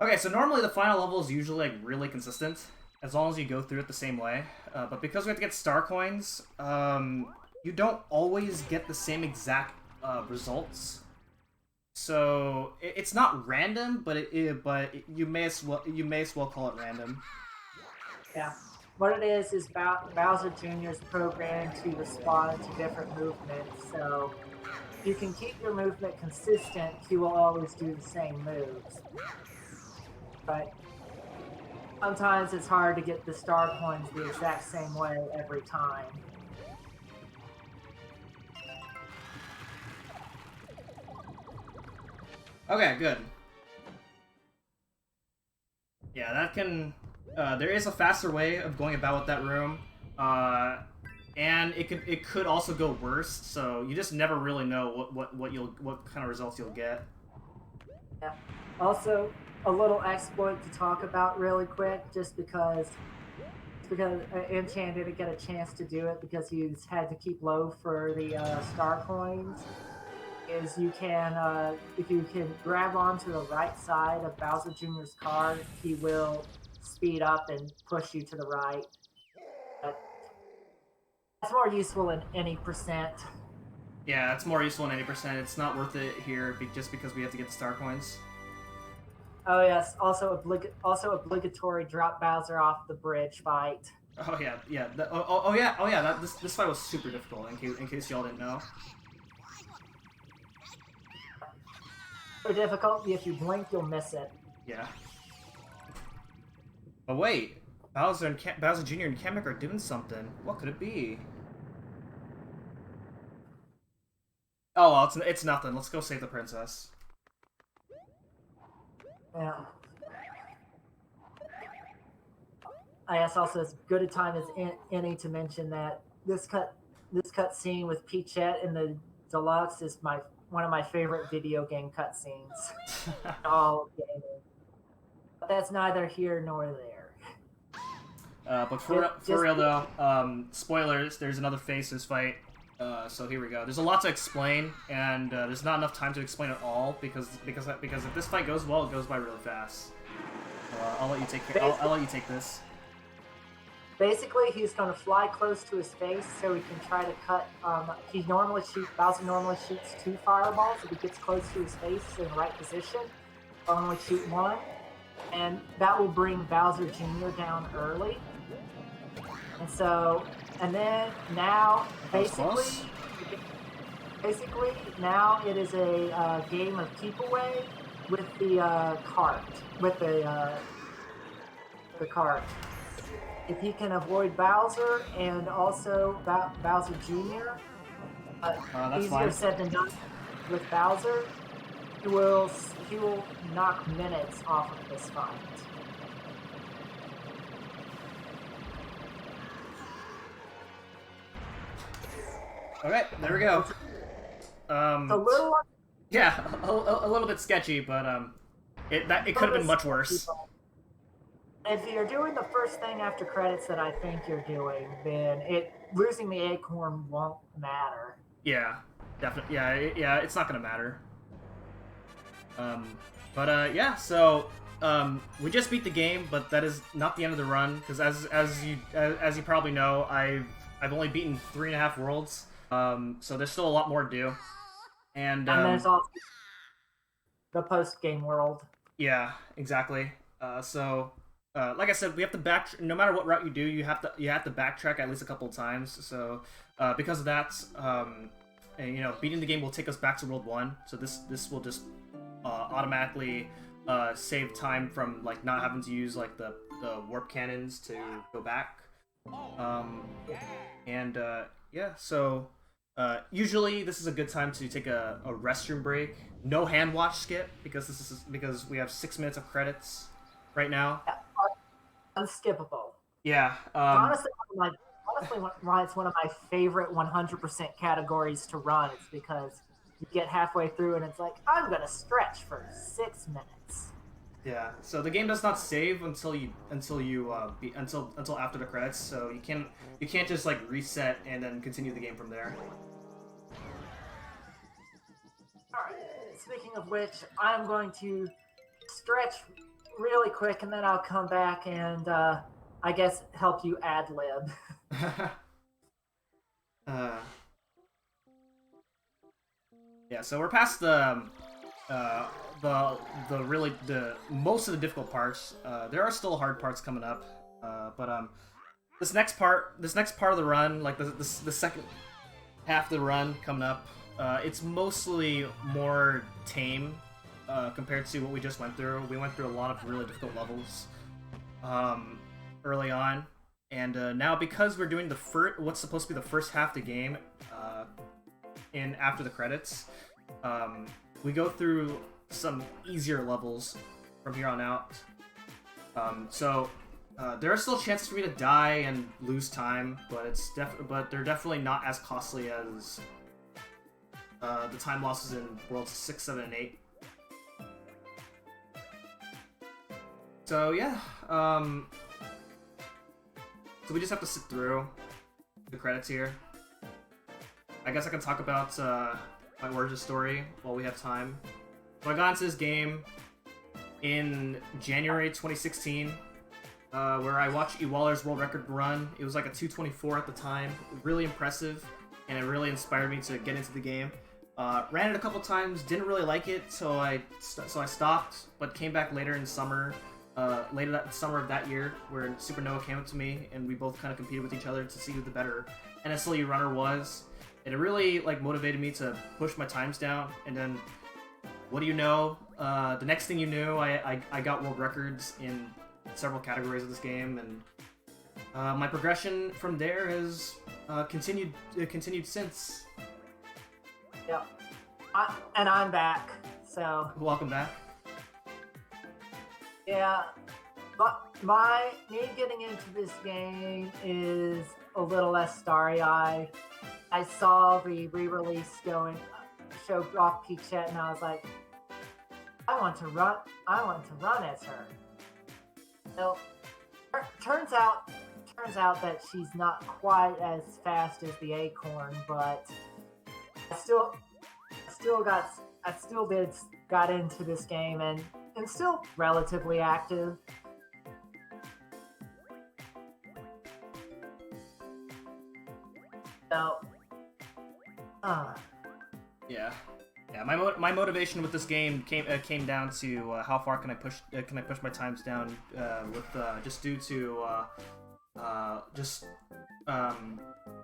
Okay, so normally the final level is usually like really consistent, as long as you go through it the same way. But because we have to get star coins, you don't always get the same exact results. So it's not random, but you may as well call it random. Yeah. What it is Bowser Jr.'s programmed to respond to different movements, so you can keep your movement consistent, he will always do the same moves. But sometimes it's hard to get the star coins the exact same way every time. Okay, good. Yeah, that can... there is a faster way of going about with that room, and it could also go worse. So you just never really know what kind of results you'll get. Yeah. Also, a little exploit to talk about really quick, just because Mchan didn't get a chance to do it because he's had to keep low for the star coins. Is you can, if you can grab onto the right side of Bowser Jr.'s car, he will speed up and push you to the right. But that's more useful in any percent. Yeah, it's more useful in any percent. It's not worth it here just because we have to get the star coins. Oh yes, also obligatory drop Bowser off the bridge fight. Oh yeah, yeah. Oh yeah. This fight was super difficult. In case y'all didn't know. So difficult. If you blink, you'll miss it. Yeah. But wait, Bowser Jr. and Kamek are doing something. What could it be? Oh well, it's nothing. Let's go save the princess. Yeah. I guess also as good a time as any to mention that this cut scene with Peachette in the deluxe is one of my favorite video game cutscenes. All gaming. But that's neither here nor there. But for real though, spoilers. There's another Faces fight. So here we go. There's a lot to explain, and there's not enough time to explain it all because if this fight goes well, it goes by really fast. I'll let you take I'll let you take this. Basically, he's going to fly close to his face so he can try to cut. Bowser normally shoots 2 fireballs. If he gets close to his face in the right position, he'll only shoot 1, and that will bring Bowser Jr. down early. And then now, basically now it is a game of keep away with the cart, with the cart. If he can avoid Bowser and also Bowser Jr., easier fine. said than done with Bowser, he will knock minutes off of this fight. Okay, there we go. It's a little, yeah, a little bit sketchy, but it could have been much worse. If you're doing the first thing after credits that I think you're doing, then losing the acorn won't matter. Yeah, definitely. Yeah, it's not gonna matter. Yeah. So we just beat the game, but that is not the end of the run because as you probably know, I've only beaten 3.5 worlds. So there's still a lot more to do. And there's also the post-game world. Yeah, exactly. Like I said, we have to no matter what route you do, you have to backtrack at least a couple of times. So because of that, and, beating the game will take us back to World 1. So this will just automatically save time from like not having to use like the warp cannons to go back. Yeah. So usually this is a good time to take a restroom break. No hand wash skip because we have 6 minutes of credits right now. Yeah. Unskippable. Yeah. Honestly, why it's one of my favorite 100% categories to run. It's because you get halfway through and it's like, I'm gonna stretch for 6 minutes. Yeah. So the game does not save until after the credits. So you can't just like reset and then continue the game from there. All right. Speaking of which, I'm going to stretch really quick, and then I'll come back and I guess help you ad-lib. Yeah, so we're past the most of the difficult parts. There are still hard parts coming up, but this next part of the run, like the second half of the run coming up, it's mostly more tame. Compared to what we just went through. We went through a lot of really difficult levels early on, and now because we're doing what's supposed to be the first half of the game in after the credits, we go through some easier levels from here on out. So there are still chances for me to die and lose time, but they're definitely not as costly as the time losses in Worlds 6, 7, and 8. So yeah, so we just have to sit through the credits here. I guess I can talk about my origin story while we have time. So I got into this game in January 2016, where I watched Ewaller's world record run. It was like a 2:24 at the time, really impressive, and it really inspired me to get into the game. Ran it a couple times, didn't really like it, so I stopped, but came back later in summer, later that summer of that year, where Supernova came up to me, and we both kind of competed with each other to see who the better NSLU runner was. And it really like motivated me to push my times down. And then, what do you know? The next thing you knew, I got world records in several categories of this game, and my progression from there has continued since. Yep. And I'm back, so... Welcome back. Yeah, but me getting into this game is a little less starry-eyed. I saw the re-release show off Peachette, and I was like, I want to run as her. So, turns out that she's not quite as fast as the Acorn, but I still got into this game and still relatively active. So, yeah. My motivation with this game came down to how far can I push my times down with just due to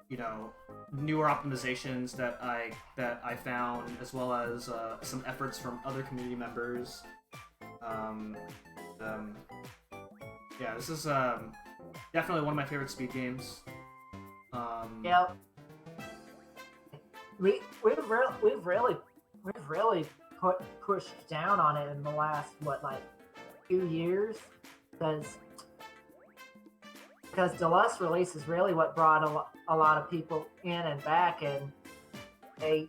you know, newer optimizations that I found, as well as some efforts from other community members. Yeah, this is definitely one of my favorite speed games. Yep. We've really pushed down on it in the last 2 years, because Deluxe release is really what brought a lot of people in and back, and they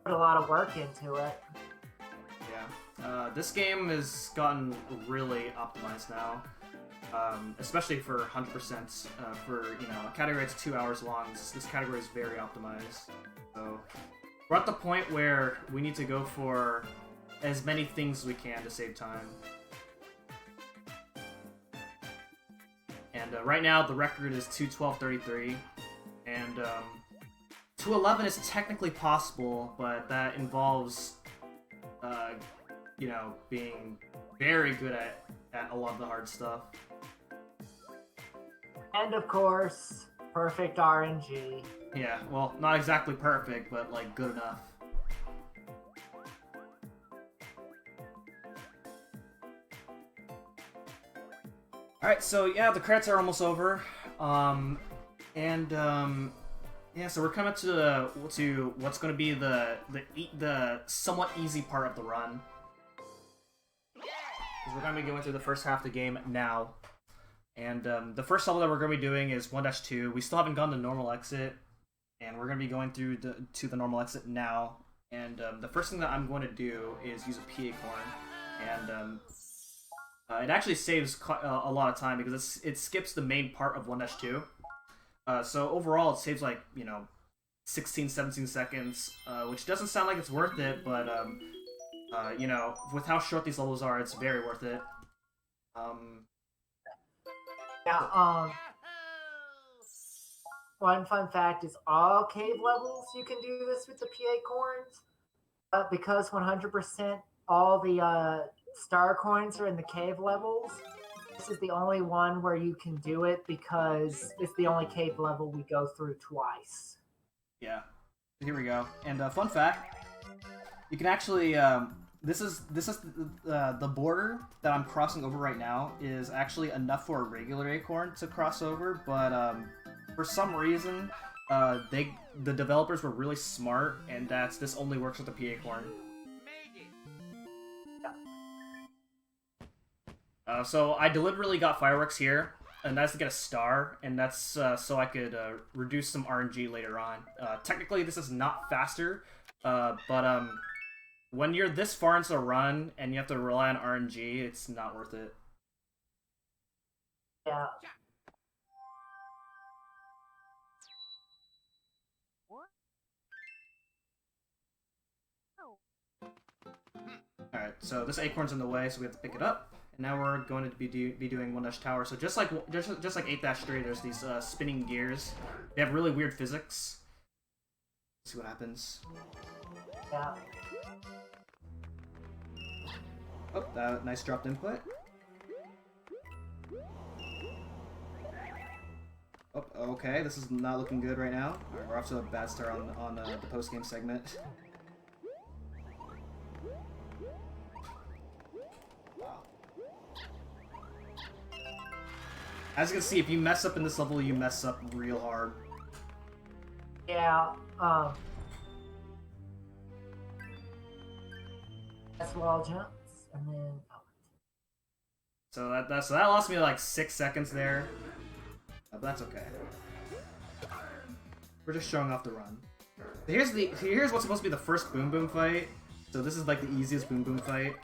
put a lot of work into it. Yeah, this game has gotten really optimized now, especially for 100%. For a category that's 2 hours long, this category is very optimized. So we're at the point where we need to go for as many things as we can to save time. And right now the record is 2:12:33, and 2:11 is technically possible, but that involves being very good at a lot of the hard stuff. And of course, perfect RNG. Yeah, well, not exactly perfect, but good enough. Alright, so yeah, the credits are almost over. Yeah, so we're coming to what's going to be the somewhat easy part of the run. Because we're going to be going through the first half of the game now. And the first level that we're going to be doing is 1-2. We still haven't gone to normal exit, and we're going to be going through to the normal exit now. And the first thing that I'm going to do is use a PA corn, and it actually saves a lot of time because it skips the main part of 1-2. So overall, it saves 16, 17 seconds, which doesn't sound like it's worth it, but with how short these levels are, it's very worth it. Yeah, one fun fact is all cave levels you can do this with the PA coins, because 100% all the star coins are in the cave levels. This is the only one where you can do it because it's the only cave level we go through twice. Yeah, here we go. And fun fact, you can actually this is the border that I'm crossing over right now is actually enough for a regular acorn to cross over, but for some reason the developers were really smart, and this only works with the PA corn. So I deliberately got fireworks here, and that's to get a star, and that's so I could reduce some RNG later on. Technically, this is not faster, but when you're this far into the run and you have to rely on RNG, it's not worth it. Yeah. Alright, so this acorn's in the way, so we have to pick it up. And now we're going to be doing 1-tower. So just like 8-3, there's these spinning gears. They have really weird physics. Let's see what happens. Yeah. Oh, nice dropped input. Oh, okay, this is not looking good right now. Alright, we're off to a bad start on the post-game segment. Wow. As you can see, if you mess up in this level, you mess up real hard. Yeah, that's wall jumps, and then... Oh. So that lost me like 6 seconds there. But that's okay. We're just showing off the run. Here's what's supposed to be the first Boom Boom fight. So this is like the easiest Boom Boom fight.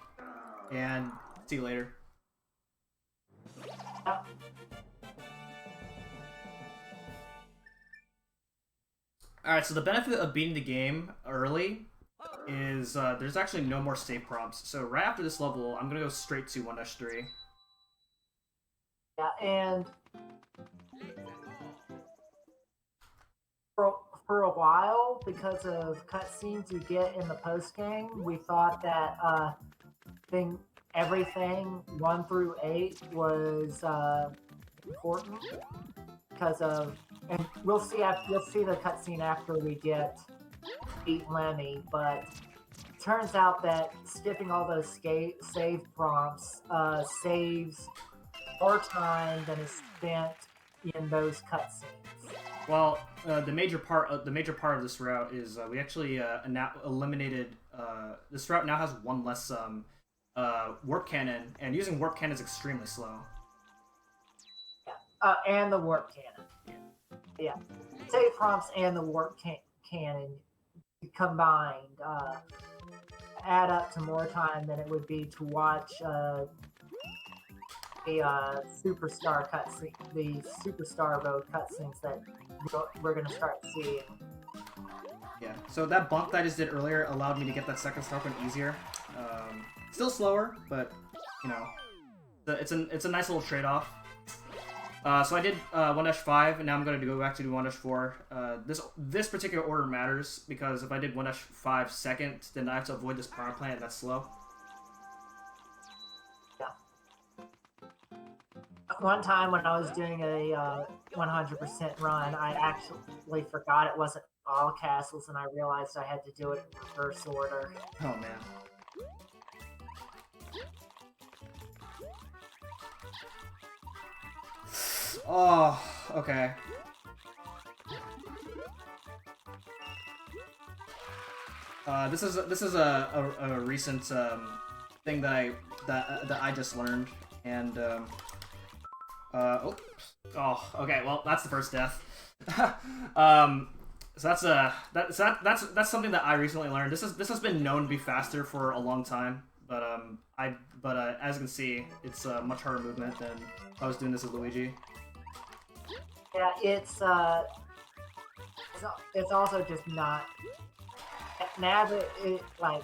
And see you later. Alright, so the benefit of beating the game early is there's actually no more save prompts. So right after this level, I'm gonna go straight to 1-3. Yeah, and for a while, because of cutscenes you get in the post game, we thought that everything 1 through 8 was important because of, and you'll see the cutscene after we beat Lemmy, but it turns out that skipping all those save prompts saves more time than is spent in those cutscenes. Well, the major part of this route is we actually eliminated. This route now has one less warp cannon, and using warp cannon is extremely slow. And the warp cannon. Yeah, save prompts and the warp cannon combined add up to more time than it would be to watch a superstar cutscene, the superstar mode cutscenes that we're gonna start seeing. Yeah, so that bump that I just did earlier allowed me to get that second star point easier. Still slower, but you know, it's a nice little trade-off. So I did 1-5, and now I'm going to go back to do 1-4. This particular order matters because if I did 1-5 second, then I have to avoid this power plant that's slow. One time when I was doing a 100% run, I actually forgot it wasn't all castles, and I realized I had to do it in reverse order. Oh, man. Oh, okay. This is a recent thing that I just learned, and okay, well that's the first death. So that's something that I recently learned. This has been known to be faster for a long time, but as you can see, it's a much harder movement than I was doing this with Luigi. Yeah, it's also just not. Now that like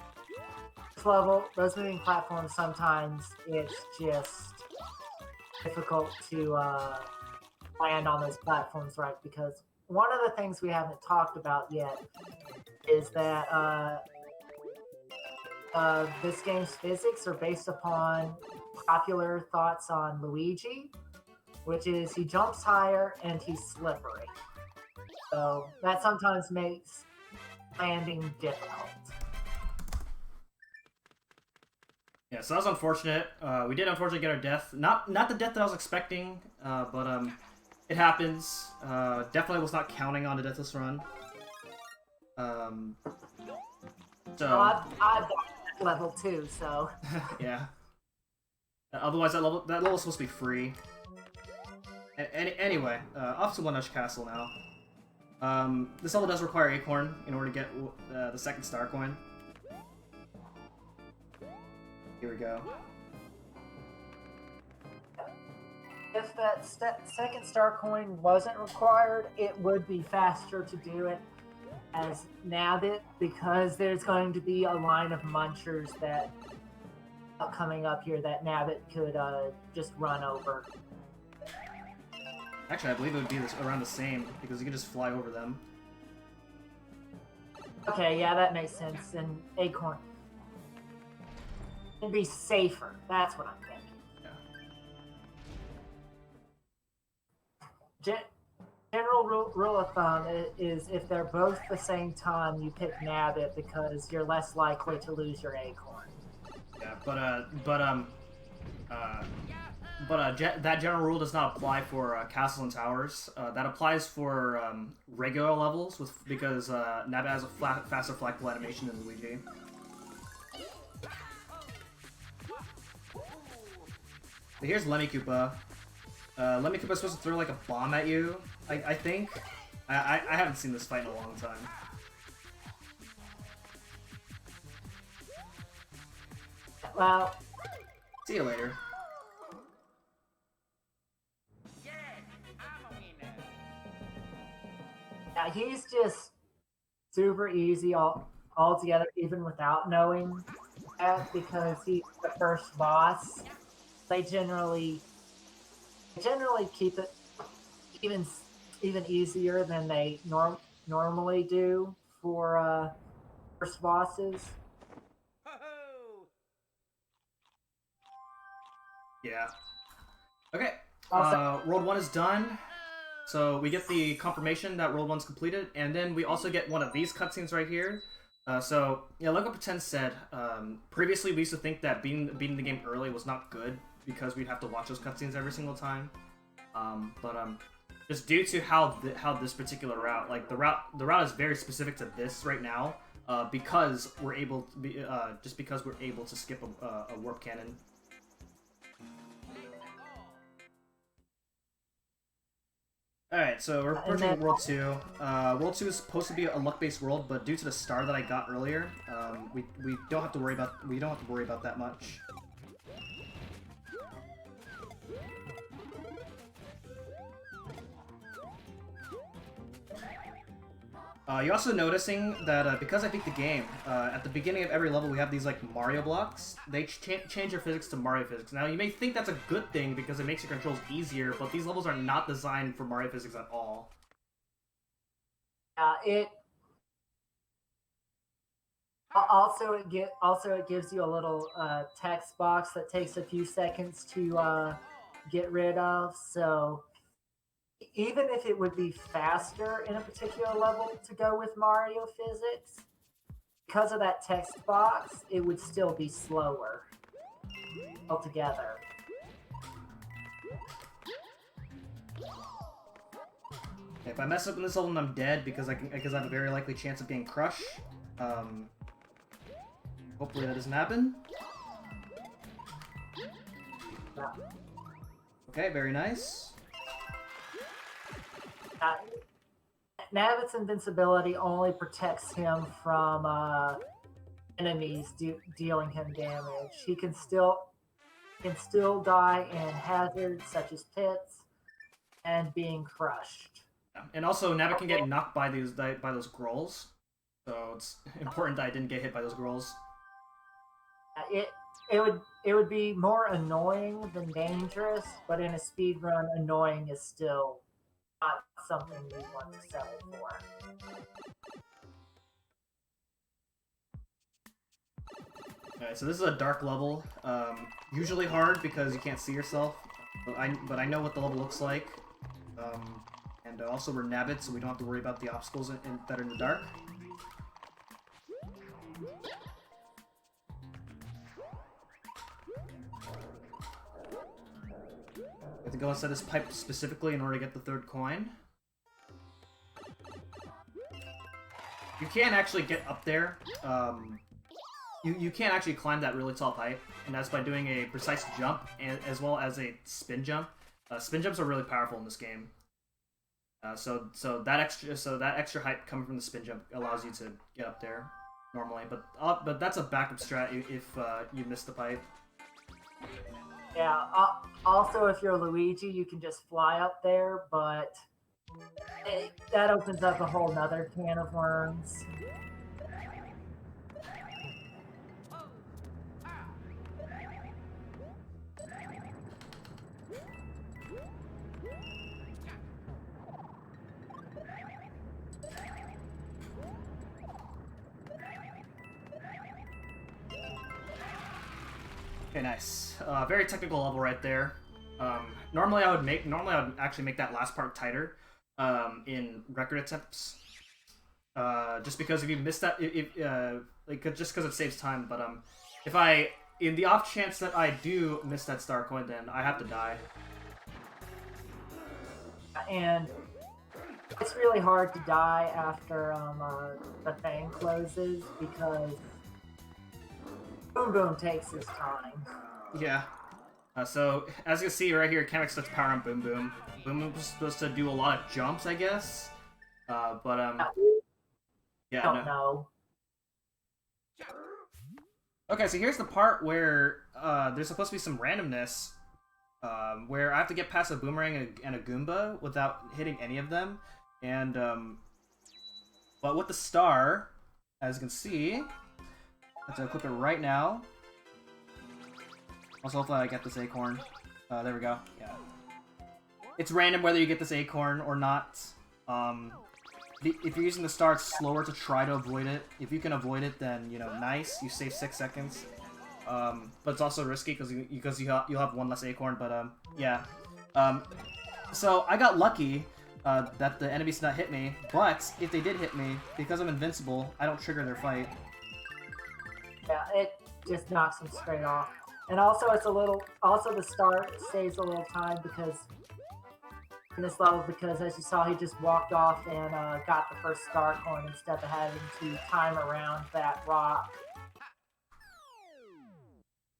this level, those moving platforms, sometimes it's just difficult to land on those platforms right, because one of the things we haven't talked about yet is that this game's physics are based upon popular thoughts on Luigi, which is he jumps higher and he's slippery. So that sometimes makes landing difficult. Yeah, so that was unfortunate. We did unfortunately get our death. Not the death that I was expecting, but it happens. Definitely was not counting on a deathless run. So well, I've got that level too, so yeah. Otherwise, that level was supposed to be free. Anyway, off to One-Ush Castle now. This level does require Acorn in order to get the second star coin. Here we go. If that second star coin wasn't required, it would be faster to do it as Nabbit, because there's going to be a line of munchers that coming up here that Nabbit could just run over. Actually, I believe it would be around the same, because you can just fly over them. Okay, yeah, that makes sense. And Acorn it'd be safer. That's what I'm thinking. Yeah. General rule of thumb is if they're both the same time, you pick Nabbit because you're less likely to lose your Acorn. Yeah, that general rule does not apply for castles and towers. That applies for regular levels because Nabbit has a faster flackable animation than Luigi. But here's Lemmy Koopa. Lemmy Koopa's supposed to throw like a bomb at you, I think. I haven't seen this fight in a long time. Well, see you later. Yeah, he's just super easy altogether, even without knowing that, because he's the first boss. They generally keep it even easier than they normally do for first bosses. Yeah. Okay. Also, World 1 is done. So we get the confirmation that World 1's completed, and then we also get one of these cutscenes right here. So, yeah, like what Pretend said, previously we used to think that beating the game early was not good because we'd have to watch those cutscenes every single time. Just due to how this particular route, like the route is very specific to this right now, because we're able to be just because we're able to skip a warp cannon. Alright, so we're approaching World 2. World 2 is supposed to be a luck-based world, but due to the star that I got earlier, we don't have to worry about that much. You're also noticing that because I beat the game, at the beginning of every level we have these like Mario blocks. They change your physics to Mario physics. Now you may think that's a good thing because it makes your controls easier, but these levels are not designed for Mario physics at all. It gives you a little text box that takes a few seconds to get rid of. So even if it would be faster in a particular level to go with Mario physics, because of that text box, it would still be slower altogether. If I mess up in this level and I'm dead because I have a very likely chance of getting crushed. Hopefully that doesn't happen. Yeah. Okay, very nice. Nabbit's invincibility only protects him from enemies dealing him damage. He can still die in hazards such as pits and being crushed. Yeah. And also, Nabbit can get knocked by those grolls, so it's important that I didn't get hit by those grolls. It would be more annoying than dangerous, but in a speed run, annoying is still not something we want to settle for. Alright, so this is a dark level. Usually hard because you can't see yourself, but I know what the level looks like. And also we're Nabbit, so we don't have to worry about the obstacles that are in the dark. We have to go inside this pipe specifically in order to get the third coin. You can actually get up there. You can't actually climb that really tall pipe, and that's by doing a precise jump as well as a spin jump. Spin jumps are really powerful in this game. So that extra height coming from the spin jump allows you to get up there normally, but that's a backup strat if you miss the pipe. Yeah. Also, if you're Luigi, you can just fly up there, but that opens up a whole nother can of worms. Okay, nice. Very technical level right there. Normally I would actually make that last part tighter in record attempts. Just because if you miss that, like just because it saves time. But if I, in the off chance that I do miss that star coin, then I have to die. And it's really hard to die after the thing closes because Boom Boom takes his time. Yeah. So as you can see right here, Kamek starts power on Boom Boom. Boom Boom was supposed to do a lot of jumps, I guess. But yeah, I don't know. Okay, so here's the part where there's supposed to be some randomness, where I have to get past a boomerang and a Goomba without hitting any of them, and but with the star, as you can see, I'm gonna equip it right now. Also, hopefully I get this acorn. There we go. Yeah, it's random whether you get this acorn or not. If you're using the star, it's slower to try to avoid it. If you can avoid it, then, you know, nice. You save 6 seconds. But it's also risky because you'll have one less acorn. But yeah. So I got lucky that the enemies did not hit me. But if they did hit me, because I'm invincible, I don't trigger their fight. Yeah, it just knocks them straight off. And also, it's a little. Also, the star saves a little time because. In this level, because as you saw, he just walked off and got the first star coin instead of having to time around that rock.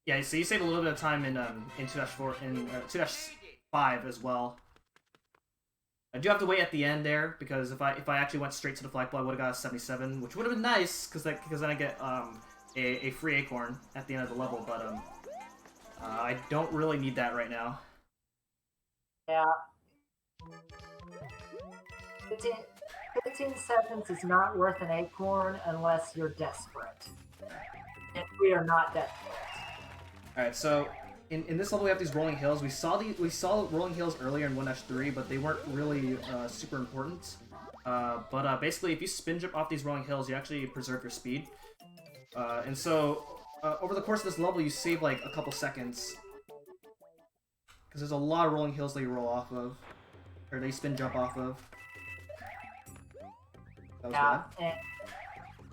Yeah, so you save a little bit of time in 2-4 in 2-5 as well. I do have to wait at the end there because if I actually went straight to the flagpole, I would have got a 77, which would have been nice because then I get a free acorn at the end of the level. But I don't really need that right now. Yeah. 15 seconds is not worth an acorn unless you're desperate. And we are not desperate. Alright, so in this level we have these rolling hills. We saw rolling hills earlier in 1-3, but they weren't really super important. But basically, if you spin jump off these rolling hills, you actually preserve your speed. And so over the course of this level, you save like a couple seconds. Because there's a lot of rolling hills that you roll off of. Or they spin jump off of. That was Yeah, bad.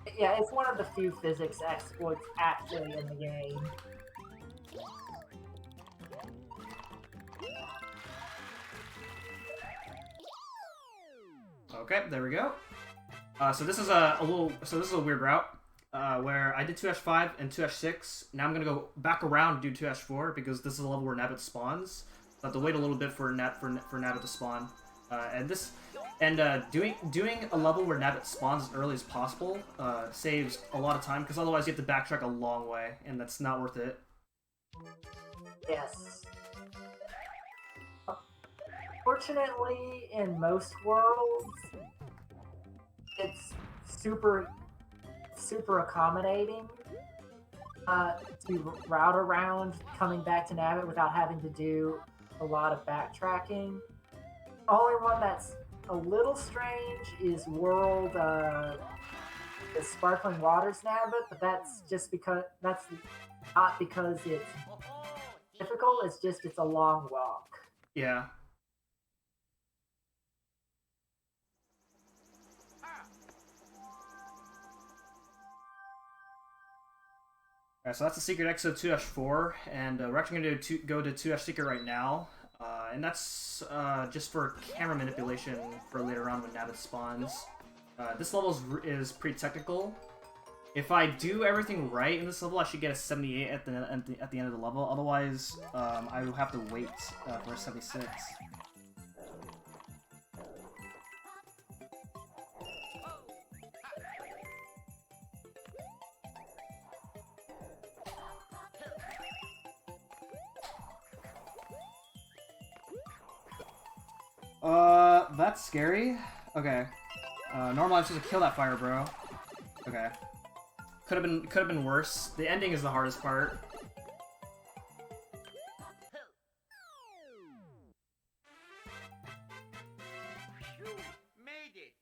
and, yeah, it's one of the few physics exploits actually in the game. Okay, there we go. So this is a weird route where I did 2-5 and 2-6. Now I'm gonna go back around and do 2-4 because this is a level where Nabbit spawns. So I have to wait a little bit for Nabbit to spawn. Doing a level where Nabbit spawns as early as possible saves a lot of time because otherwise you have to backtrack a long way, and that's not worth it. Yes. Fortunately, in most worlds, it's super accommodating to route around coming back to Nabbit without having to do a lot of backtracking. The only one that's a little strange is World the Sparkling Waters Nabbit, but that's just because that's not because it's difficult, it's just it's a long walk. Yeah. Alright, so that's the secret exit of 2-4, and we're actually going to go to 2-secret right now. And that's just for camera manipulation for later on when Nabbit spawns. This level is pretty technical. If I do everything right in this level, I should get a 78 at the end of the level. Otherwise, I will have to wait for a 76. That's scary. Okay. Normally I'm supposed to kill that fire bro. Okay. Could have been worse. The ending is the hardest part. You made it.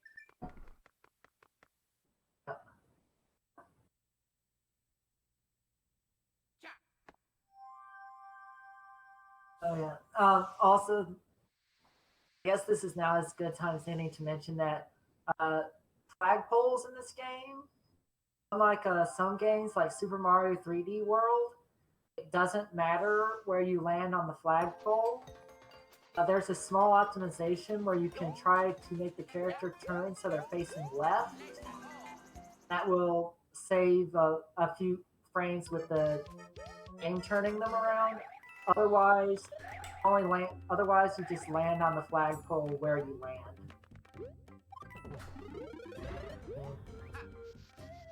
Oh yeah. Also, I guess this is now as good time as any to mention that uh, flagpoles in this game, unlike some games like Super Mario 3D World, it doesn't matter where you land on the flagpole. There's a small optimization where you can try to make the character turn so they're facing left. That will save a few frames with the game turning them around. Otherwise, Otherwise, you just land on the flagpole where you land.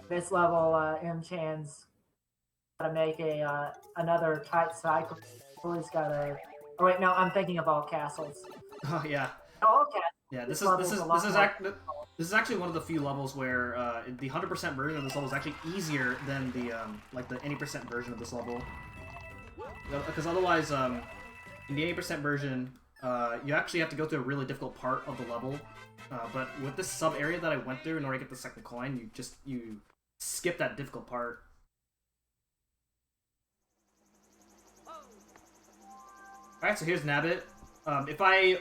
This level, Mchan's got to make a another tight cycle. He's got to. Oh wait, no, I'm thinking of all castles. Oh yeah. All castles. Yeah, this is actually one of the few levels where the 100% version of this level is actually easier than the like the any percent version of this level. Because otherwise, in the 80% version, you actually have to go through a really difficult part of the level. But with this sub area that I went through in order to get the second coin, you skip that difficult part. Alright, so here's Nabbit. If I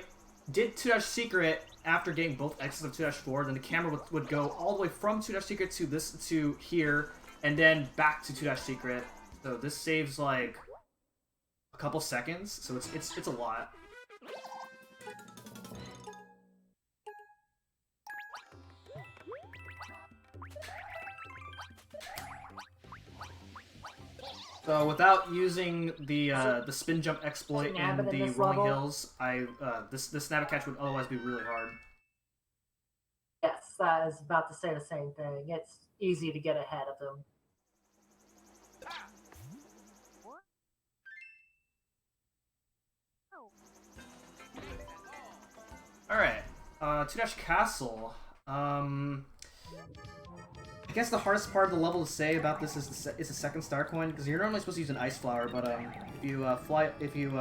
did 2-Secret after getting both X's of 2-4, then the camera would go all the way from 2-Secret to here, and then back to 2-Secret. So this saves like a couple seconds, so it's a lot. So without using the spin jump exploit in the Rolling Hills, this Nabbit catch would otherwise be really hard. Yes, I was about to say the same thing. It's easy to get ahead of them. Alright, 2-Castle. I guess the hardest part of the level to say about this is the second star coin, because you're normally supposed to use an ice flower, but if you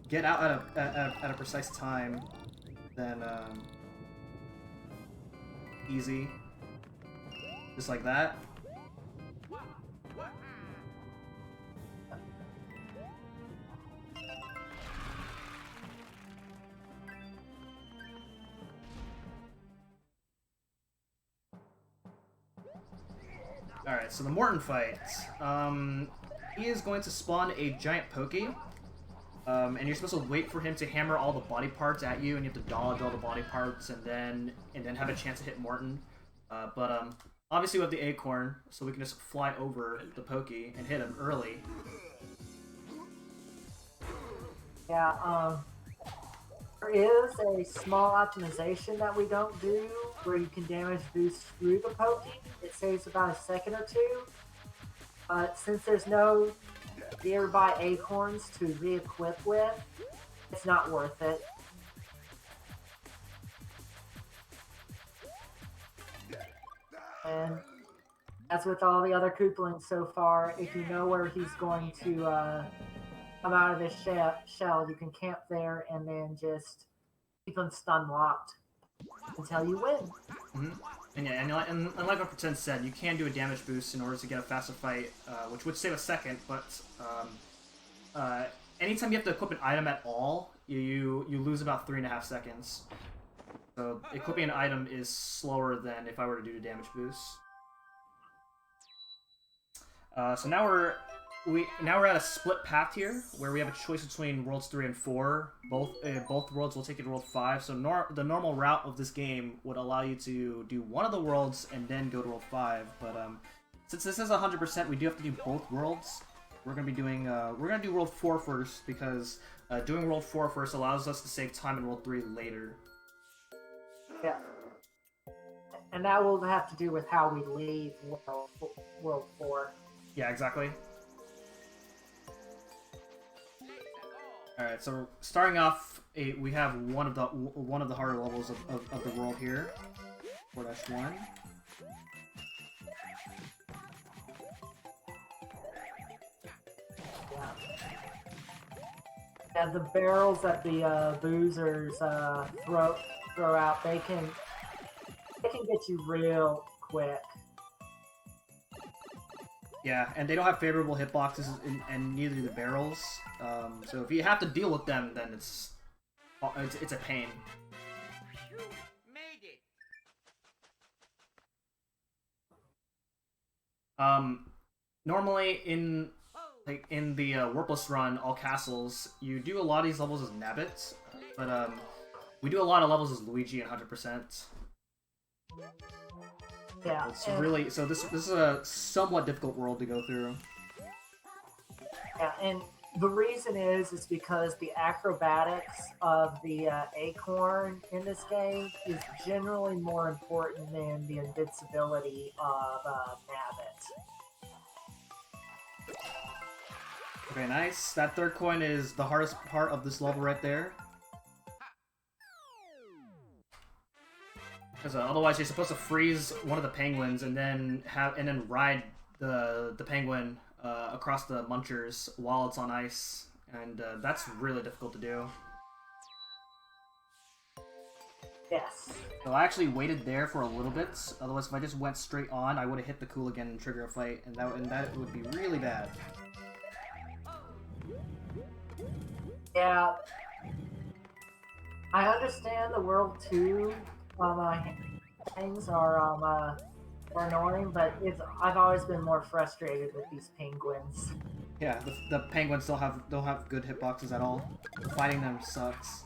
get out at a precise time, then easy, just like that. Alright, so the Morton fight. He is going to spawn a giant Pokey. And you're supposed to wait for him to hammer all the body parts at you, and you have to dodge all the body parts, and then have a chance to hit Morton. Obviously we have the acorn, so we can just fly over the Pokey and hit him early. Yeah, there is a small optimization that we don't do where you can damage boost through the Pokey. It saves about a second or two. Since there's no nearby acorns to re-equip with, it's not worth it. And as with all the other Koopalings so far, if you know where he's going to come out of this shell, you can camp there and then just keep him stun locked until you win. Mm-hmm. And yeah, and like what Pretend said, you can do a damage boost in order to get a faster fight, which would save a second, but anytime you have to equip an item at all, you lose about 3.5 seconds. So equipping an item is slower than if I were to do a damage boost. So now we're at a split path here, where we have a choice between Worlds 3 and 4. Both worlds will take you to World 5, so the normal route of this game would allow you to do one of the worlds and then go to World 5, but since this is 100%, we do have to do both worlds. We're gonna do World 4 first, because doing World 4 first allows us to save time in World 3 later. Yeah. And that will have to do with how we leave World 4. Yeah, exactly. Alright, so starting off, we have one of the harder levels of the world here. 4-1. Yeah, the barrels that the boozers throw out, they can get you real quick. Yeah, and they don't have favorable hitboxes, and neither do the barrels. So if you have to deal with them, then it's a pain. Phew, made it. Normally in the Warpless run, all castles, you do a lot of these levels as Nabbit, but we do a lot of levels as Luigi and 100%. Yeah. It's really this is a somewhat difficult world to go through. Yeah, and the reason is because the acrobatics of the acorn in this game is generally more important than the invincibility of Nabbit. Okay, nice. That third coin is the hardest part of this level right there. Because otherwise you're supposed to freeze one of the penguins and then ride the penguin across the munchers while it's on ice, and that's really difficult to do. Yes. So I actually waited there for a little bit. Otherwise, if I just went straight on, I would have hit the Cool again and trigger a fight, and that would be really bad. Yeah. I understand the World 2 things are annoying, but I've always been more frustrated with these penguins. Yeah, the penguins don't have good hitboxes at all. Fighting them sucks.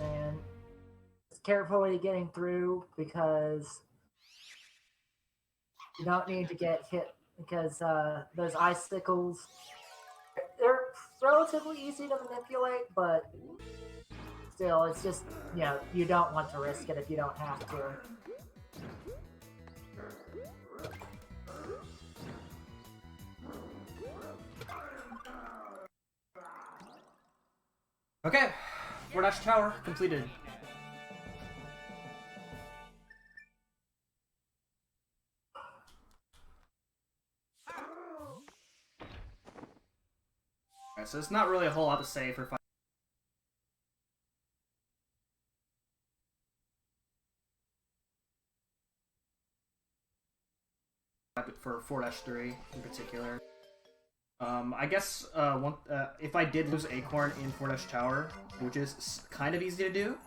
And just carefully getting through because you don't need to get hit because those icicles, they're relatively easy to manipulate, but still, it's just, you don't want to risk it if you don't have to. Okay, 4-Dash Tower completed. Alright, so it's not really a whole lot to say for for 4-3 in particular. I guess if I did lose Acorn in 4-Dash Tower, which is kind of easy to do,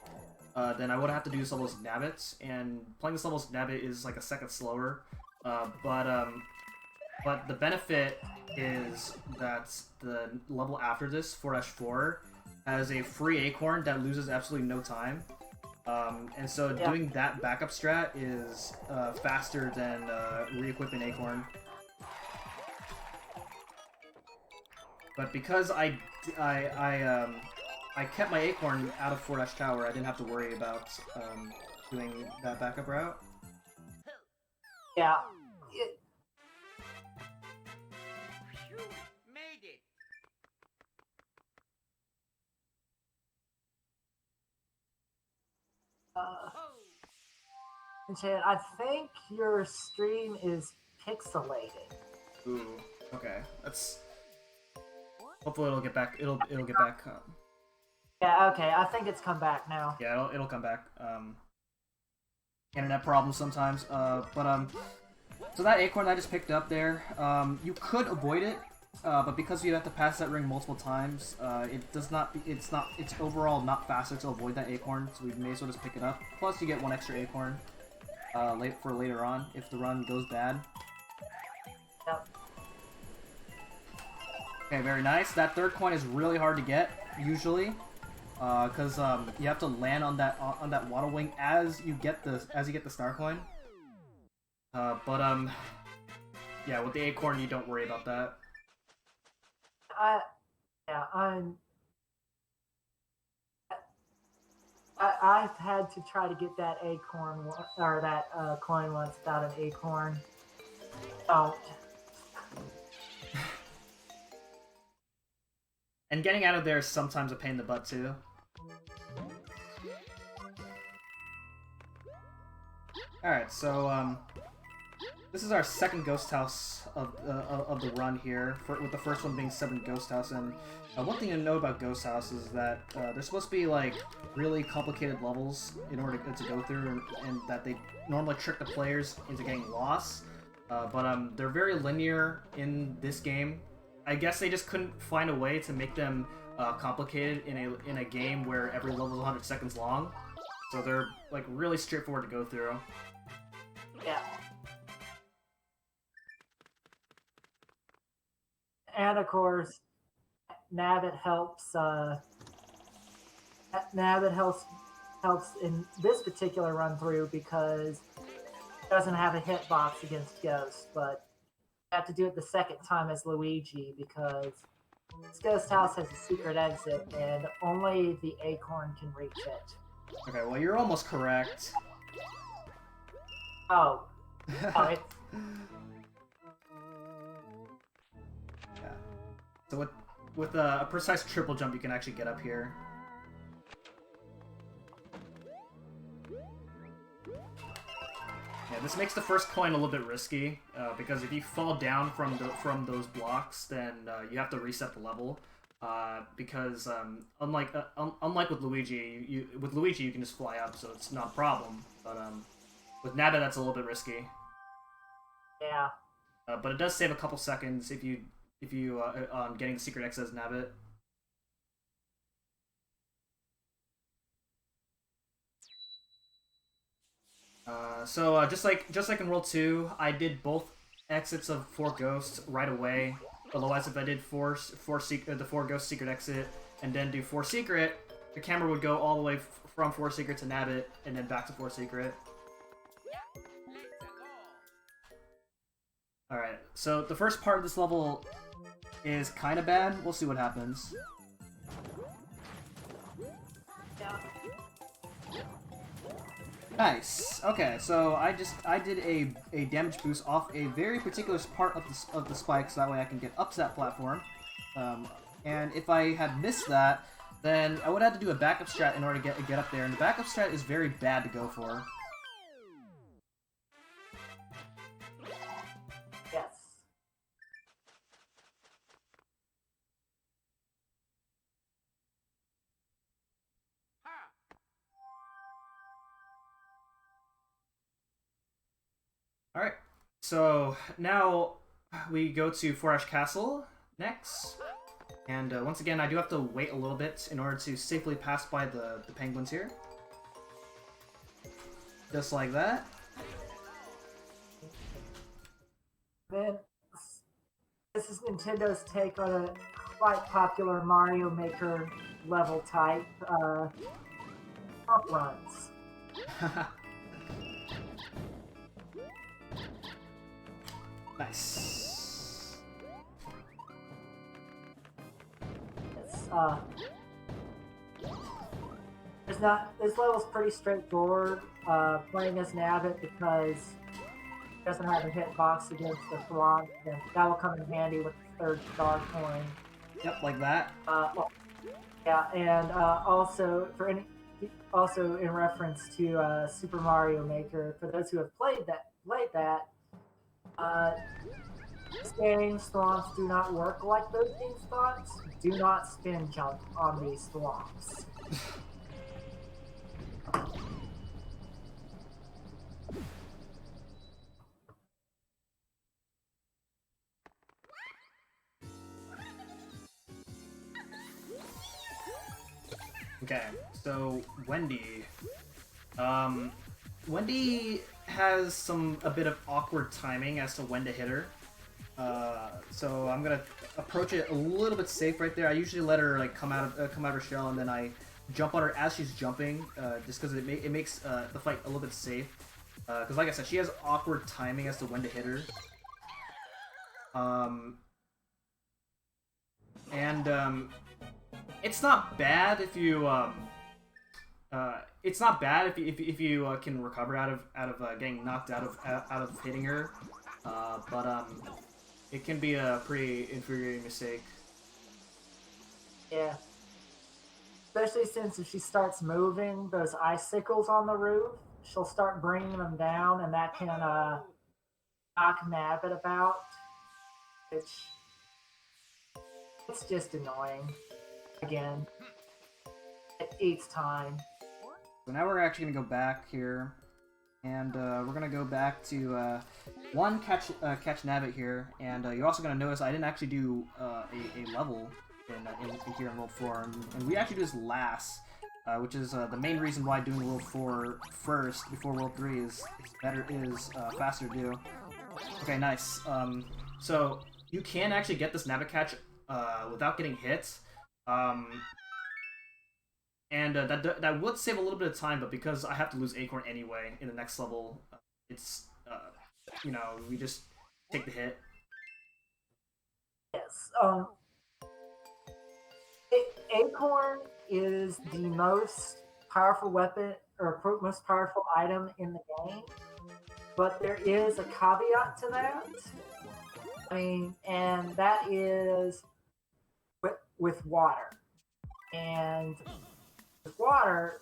then I would have to do this level as Nabbit, and playing this level as Nabbit is like a second slower. But the benefit is that the level after this, 4-4, has a free Acorn that loses absolutely no time. And so doing that backup strat is faster than re-equipping Acorn. But because I kept my Acorn out of 4-Dash Tower, I didn't have to worry about doing that backup route. Yeah. Phew, made it. Chad, I think your stream is pixelated. Ooh, okay. That's. Hopefully it'll get back. It'll get back. Yeah, okay. I think it's come back now. Yeah, it'll come back. Internet problems sometimes. So that Acorn I just picked up there, you could avoid it, but because you have to pass that ring multiple times, it's overall not faster to avoid that Acorn, so we may as well just pick it up. Plus you get one extra Acorn, for later on, if the run goes bad. Yep. Okay, very nice. That third coin is really hard to get, usually, because you have to land on that waddle wing as you get the star coin. Yeah, with the Acorn, you don't worry about that. I've had to try to get that Acorn or that coin once without an Acorn. Don't. And getting out of there is sometimes a pain in the butt too. Alright, so this is our second ghost house of the run here, with the first one being 7 ghost house. And one thing to know about ghost house is that they're supposed to be like really complicated levels in order to go through, and that they normally trick the players into getting lost. But they're very linear in this game. I guess they just couldn't find a way to make them complicated in a game where every level is 100 seconds long. So they're like really straightforward to go through. Yeah. And of course, Nabbit helps. Nabbit helps in this particular run through because it doesn't have a hitbox against Ghost, but you have to do it the second time as Luigi because this ghost house has a secret exit and only the acorn can reach it. Okay, well you're almost correct. Oh, it's Yeah. So with a precise triple jump, you can actually get up here. Yeah, this makes the first coin a little bit risky because if you fall down from those blocks, then you have to reset the level. Because unlike with Luigi, with Luigi you can just fly up, so it's not a problem. But with Nabbit, that's a little bit risky. yeah. But it does save a couple seconds if you on getting the secret X as Nabbit. So just like in World 2, I did both exits of 4 ghosts right away. Otherwise, if I did the 4 ghost secret exit and then do 4 secret, the camera would go all the way from 4 secret to Nabbit and then back to 4 secret. Alright, so the first part of this level is kind of bad. We'll see what happens. Yeah. Nice. Okay, so I did a damage boost off a very particular part of the spike, so that way I can get up to that platform. And if I had missed that, then I would have to do a backup strat in order to get up there. And the backup strat is very bad to go for. Yes. Alright, so now we go to Forash Castle next. And once again, I do have to wait a little bit in order to safely pass by the penguins here. Just like that. Then this is Nintendo's take on a quite popular Mario Maker level type, front runs. Nice. It's, this level's pretty straightforward, playing as Nabbit because it doesn't have a hitbox against the Thwomp, and that will come in handy with the 3rd star coin. Yep, like that. Well, yeah, and also in reference to Super Mario Maker, for those who have played that, these game's thwomps do not work like those game's thwomps. Do not spin jump on these thwomps. Okay, so Wendy. Wendy has a bit of awkward timing as to when to hit her. So I'm gonna approach it a little bit safe right there. I usually let her like come out of her shell, and then I jump on her as she's jumping, just because it makes the fight a little bit safe. Because like I said, she has awkward timing as to when to hit her. It's not bad if you it's not bad if you can recover out of getting knocked out of hitting her, but it can be a pretty infuriating mistake. Yeah. Especially since if she starts moving those icicles on the roof, she'll start bringing them down, and that can knock Nabbit about, which it's just annoying. Again, it eats time. So now we're actually gonna go back here, and we're gonna go back to one catch Nabbit here, and you're also gonna notice I didn't actually do a level in here in World 4, and we actually do this last, which is the main reason why doing World 4 first before World 3 is faster to do. Okay, nice. So you can actually get this Nabbit catch without getting hit. And that would save a little bit of time, but because I have to lose Acorn anyway in the next level, it's, you know, we just take the hit. Yes. Acorn is the most powerful weapon or most powerful item in the game, but there is a caveat to that. I mean, and that is with water. And with water,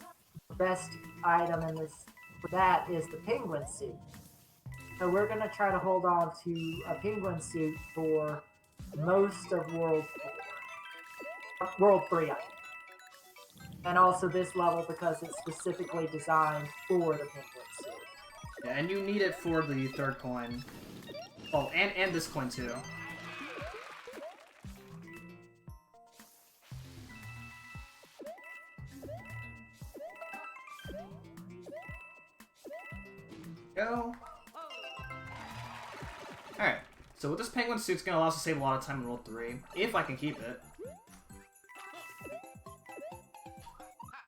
the best item in this for that is the penguin suit. So we're gonna try to hold on to a penguin suit for most of World 3, I mean. And also this level because it's specifically designed for the penguin suit. Yeah, and you need it for the third coin. Oh, and this coin too. Go. Alright, so with this penguin suit's gonna allow us to save a lot of time in World 3, if I can keep it.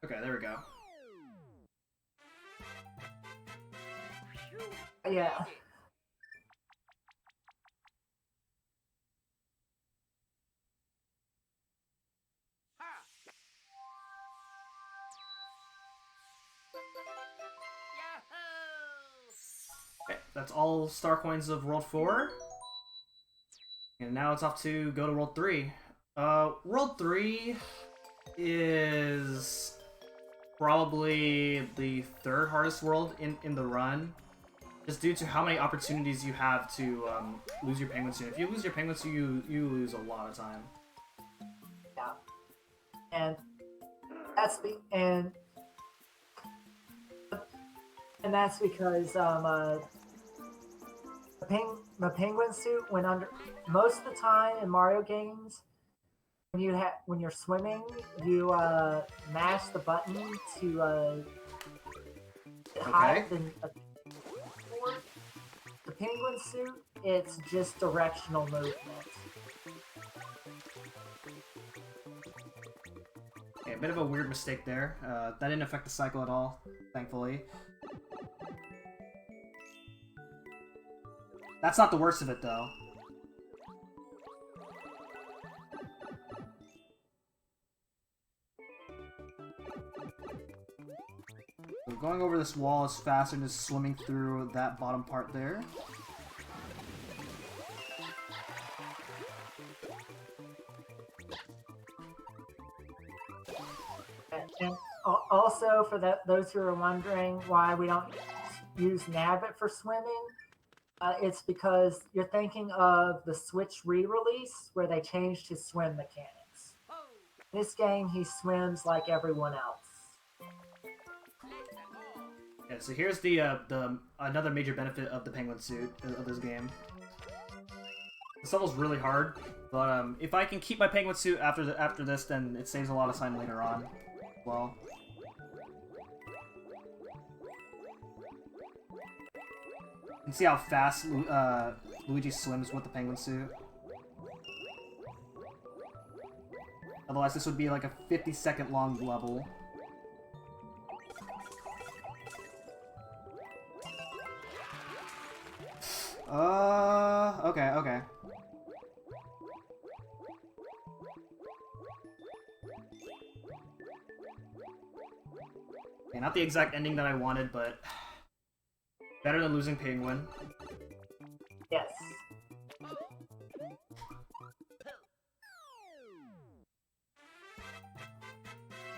Okay, there we go. Yeah. Okay, that's all star coins of World 4. And now it's off to go to World 3. World 3 is probably the third hardest world in the run. Just due to how many opportunities you have to lose your penguin suit. If you lose your penguin suit, you lose a lot of time. Yeah. And that's because the penguin suit when under most of the time in Mario games when you're swimming you mash the button to hide the penguin suit. It's just directional movement. Okay, a bit of a weird mistake there. That didn't affect the cycle at all, thankfully. That's not the worst of it, though. So going over this wall is faster than just swimming through that bottom part there. And also, for those who are wondering why we don't use Nabbit for swimming, it's because you're thinking of the Switch re-release where they changed his swim mechanics. In this game, he swims like everyone else. Yeah, so here's the another major benefit of the penguin suit of this game. This level's really hard, but if I can keep my penguin suit after this, then it saves a lot of time later on. Well. You can see how fast Luigi swims with the penguin suit. Otherwise, this would be like a 50-second long level. Okay, okay. Okay, not the exact ending that I wanted, but better than losing Penguin. Yes.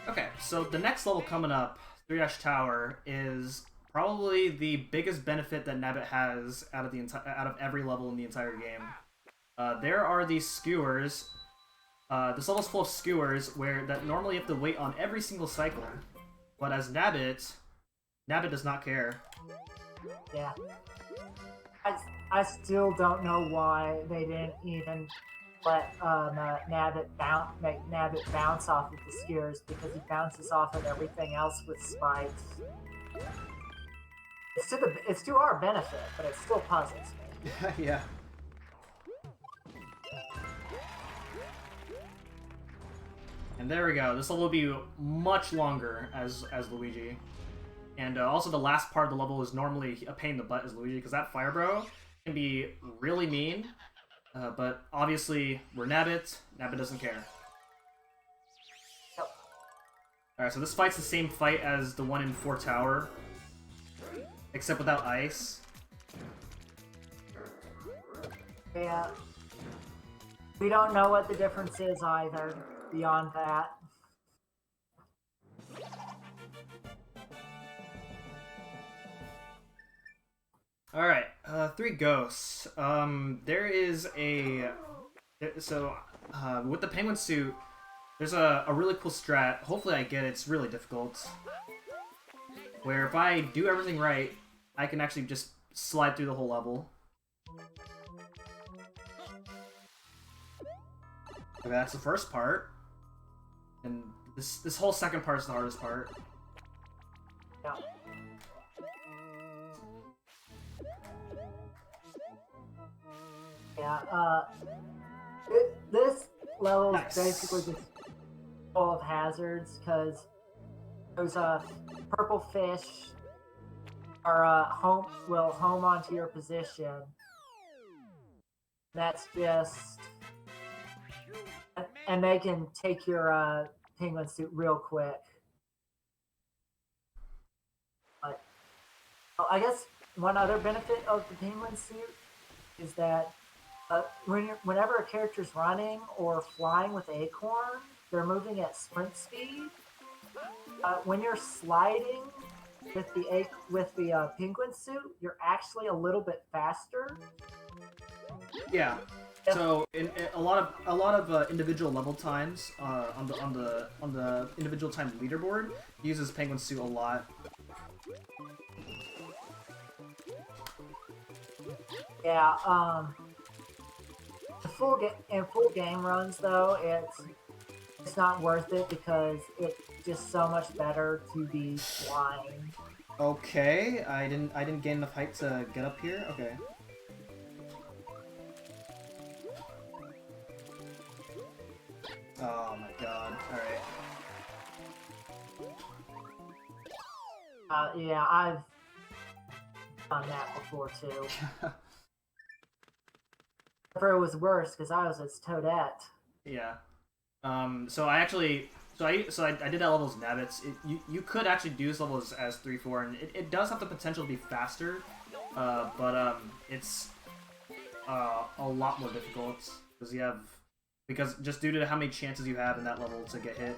Okay, so the next level coming up, 3 Tower, is probably the biggest benefit that Nabbit has out of every level in the entire game. There are these skewers. This level's full of skewers that normally you have to wait on every single cycle. But as Nabbit does not care. Yeah. I still don't know why they didn't even let make Nabbit bounce off of the skewers, because he bounces off of everything else with spikes. It's to our benefit, but it still puzzles me. Yeah. And there we go. This level will be much longer as Luigi. And also the last part of the level is normally a pain in the butt as Luigi, because that Fire Bro can be really mean. But obviously, we're Nabbit. Nabbit doesn't care. Yep. Alright, so this fight's the same fight as the one in 4 Tower, except without ice. Yeah. We don't know what the difference is either, beyond that. Alright, 3 ghosts. There is a... So, with the penguin suit, there's a really cool strat. Hopefully I get it. It's really difficult. Where if I do everything right, I can actually just slide through the whole level. Okay, that's the first part. And this whole second part is the hardest part. Yeah. Yeah, this level is basically just full of hazards, because those purple fish are will home onto your position. That's just, and they can take your penguin suit real quick. But I guess one other benefit of the penguin suit is that whenever a character's running or flying with Acorn, they're moving at sprint speed. When you're sliding with the penguin suit, you're actually a little bit faster. Yeah. So in a lot of individual level times on the individual time leaderboard, uses penguin suit a lot. Yeah. In full game runs though, it's not worth it, because it's just so much better to be flying. Okay, I didn't gain enough height to get up here. Okay. Oh my god. Alright. Yeah, I've done that before too. It was worse because I was its Toadette. Yeah. So I actually, I did that level as Nabbits. You could actually do this level as 3-4, and it does have the potential to be faster, but it's a lot more difficult because just due to how many chances you have in that level to get hit.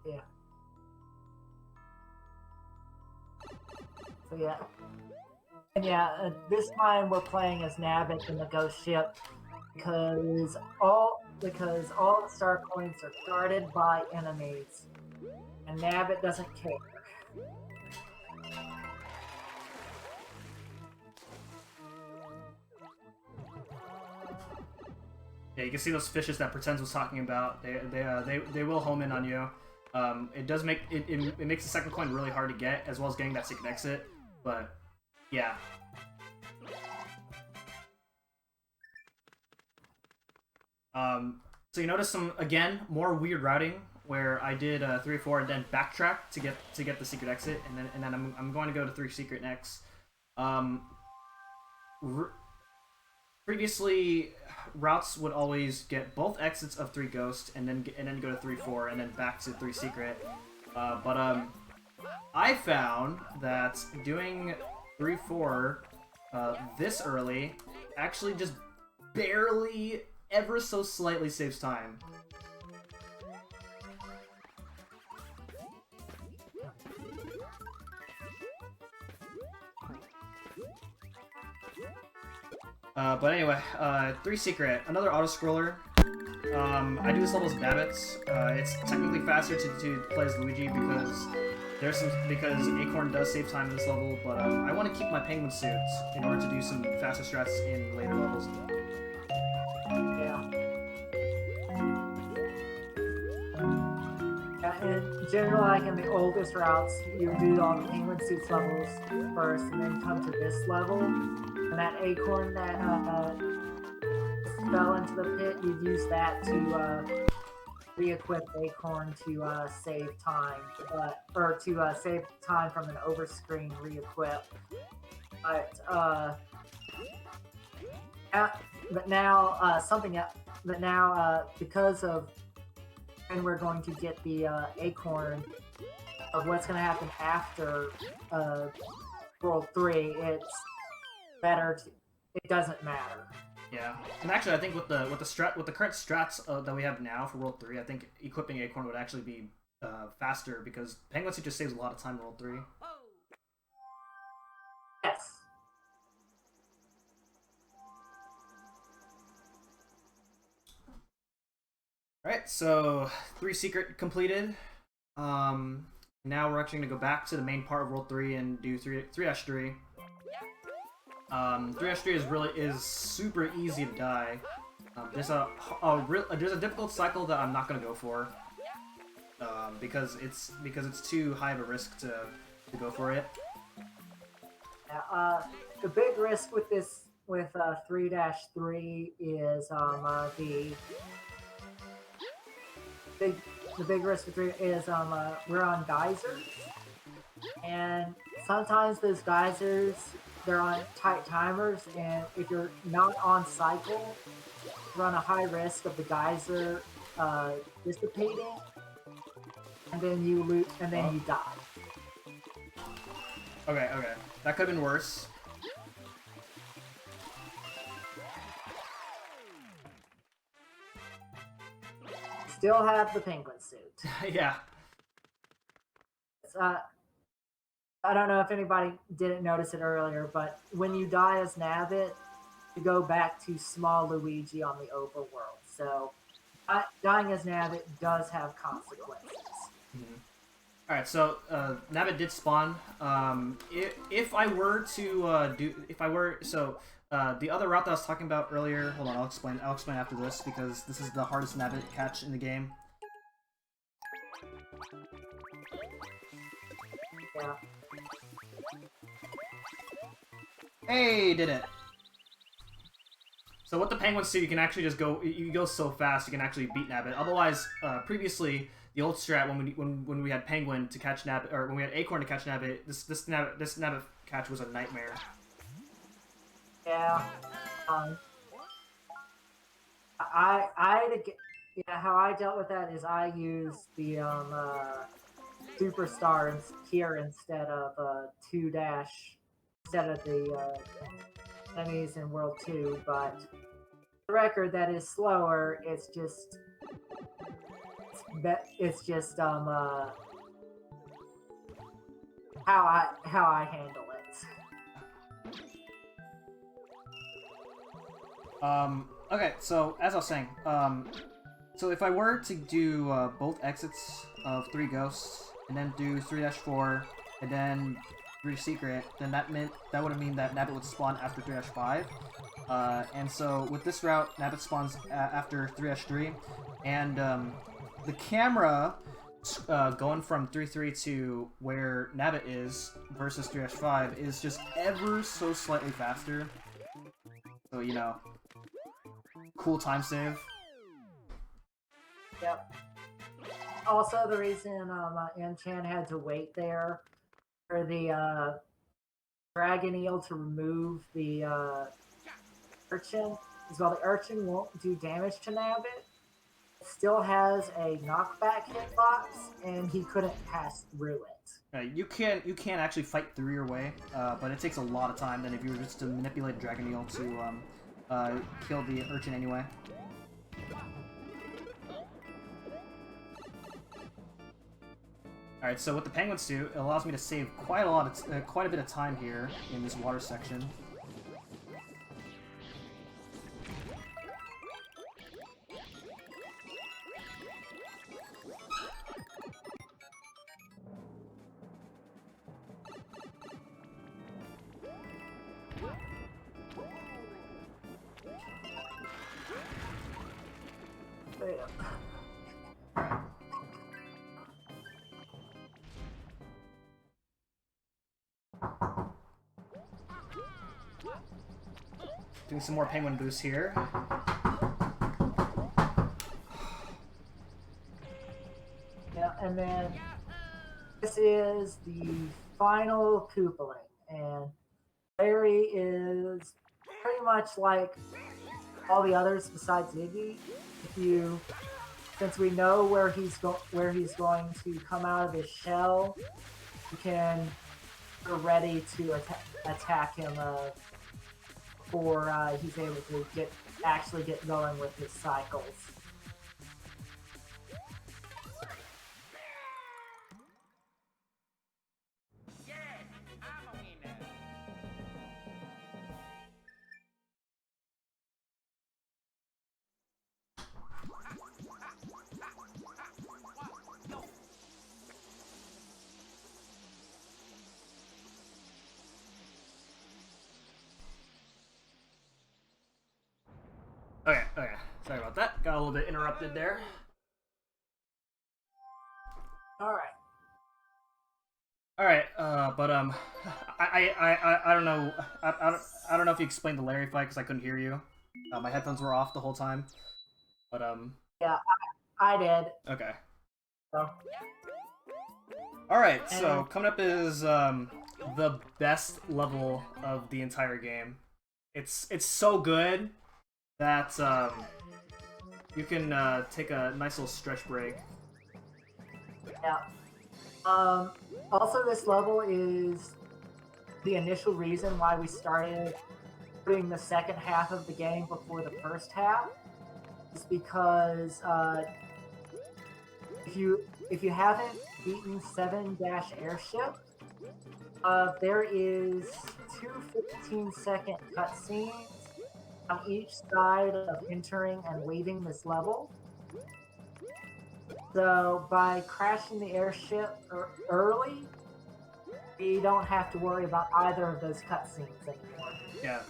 Yeah. So yeah. And yeah, this time we're playing as Nabbit in the ghost ship, because all the star coins are guarded by enemies, and Nabbit doesn't care. Yeah, you can see those fishes that Pretends was talking about. They will home in on you. It does make it makes the second coin really hard to get, as well as getting that secret exit. But yeah. So you notice more weird routing where I did 3-4 and then backtrack to get the secret exit, and then I'm going to go to 3 secret next. Previously, routes would always get both exits of 3 ghosts and then go to 3-4 and then back to 3 secret. But I found that doing 3-4 this early actually just barely, ever so slightly saves time. But anyway, 3 Secret, another auto-scroller. I do this level as Babbitts. It's technically faster to play as Luigi because Acorn does save time in this level, but I want to keep my penguin suit in order to do some faster strats in later levels. Yeah. In general, like in the oldest routes, you do all the penguin suits levels first, and then come to this level. And that acorn that fell into the pit, you'd use that to re-equip acorn to save time, or to save time from an overscreen re-equip. But now because of and we're going to get the acorn of what's going to happen after World 3, it's better. It doesn't matter. Yeah, and actually, I think with the current strats that we have now for World 3, I think equipping Acorn would actually be faster because Penguin Suit just saves a lot of time in World 3. Yes. Alright, so 3 Secret completed. Now we're actually going to go back to the main part of World 3 and do 3-3. 3-3 is super easy to die. There's a difficult cycle that I'm not going to go for. Because it's too high of a risk to go for it. The big risk with 3-3 is the big risk with 3 is we're on geysers, and sometimes those geysers, they're on tight timers, and if you're not on cycle, you run a high risk of the geyser dissipating, and then you die. Okay, that could have been worse. Still have the penguin suit. Yeah. I don't know if anybody didn't notice it earlier, but when you die as Nabbit, you go back to small Luigi on the overworld. So dying as Nabbit does have consequences. Mm-hmm. Alright, so Nabbit did spawn. If I were to the other route that I was talking about earlier, hold on, I'll explain after this because this is the hardest Nabbit catch in the game. Yeah. Hey, did it. So with the penguin suit, you can actually just go. You go so fast, you can actually beat Nabbit. Otherwise, previously the old strat when we had penguin to catch Nabbit, or when we had acorn to catch Nabbit, this Nabbit catch was a nightmare. Yeah. How I dealt with that is I used the superstar here instead of 2- instead of the enemies in World 2, but the record that is slower. It's just how I handle it. Okay, so as I was saying, so if I were to do both exits of 3 Ghosts, and then do 3-4, and then 3 Secret, then that would mean that Nabbit would spawn after 3-5. And so with this route, Nabbit spawns after 3-3, and the camera going from 3-3 to where Nabbit is versus 3-5 is just ever so slightly faster. So, you know, cool time save. Yep. Also, the reason Mchan had to wait there for the dragon eel to remove the urchin is while the urchin won't do damage to Nabbit, it still has a knockback hitbox, and he couldn't pass through it. You can't actually fight through your way, but it takes a lot of time than if you were just to manipulate dragon eel to kill the urchin anyway. Alright, so with the penguin suit, it allows me to save quite a bit of time here in this water section. Doing some more penguin boosts here. Yeah, and then this is the final Koopaling, and Larry is pretty much like all the others besides Iggy. Since we know where he's going to come out of his shell, we can we're ready to attack him before he's able to actually get going with his cycles. Yes, I'm a winner. Okay. Sorry about that. Got a little bit interrupted there. All right. But I don't know. I don't know if you explained the Larry fight because I couldn't hear you. My headphones were off the whole time. But Yeah, I did. Okay. So. All right. So coming up is the best level of the entire game. It's so good that you can take a nice little stretch break. Yeah. Also, this level is the initial reason why we started putting the second half of the game before the first half. Is because if you haven't beaten 7-Airship, there is two 15-second cutscenes on each side of entering and leaving this level. So by crashing the airship early, we don't have to worry about either of those cutscenes anymore. Yeah.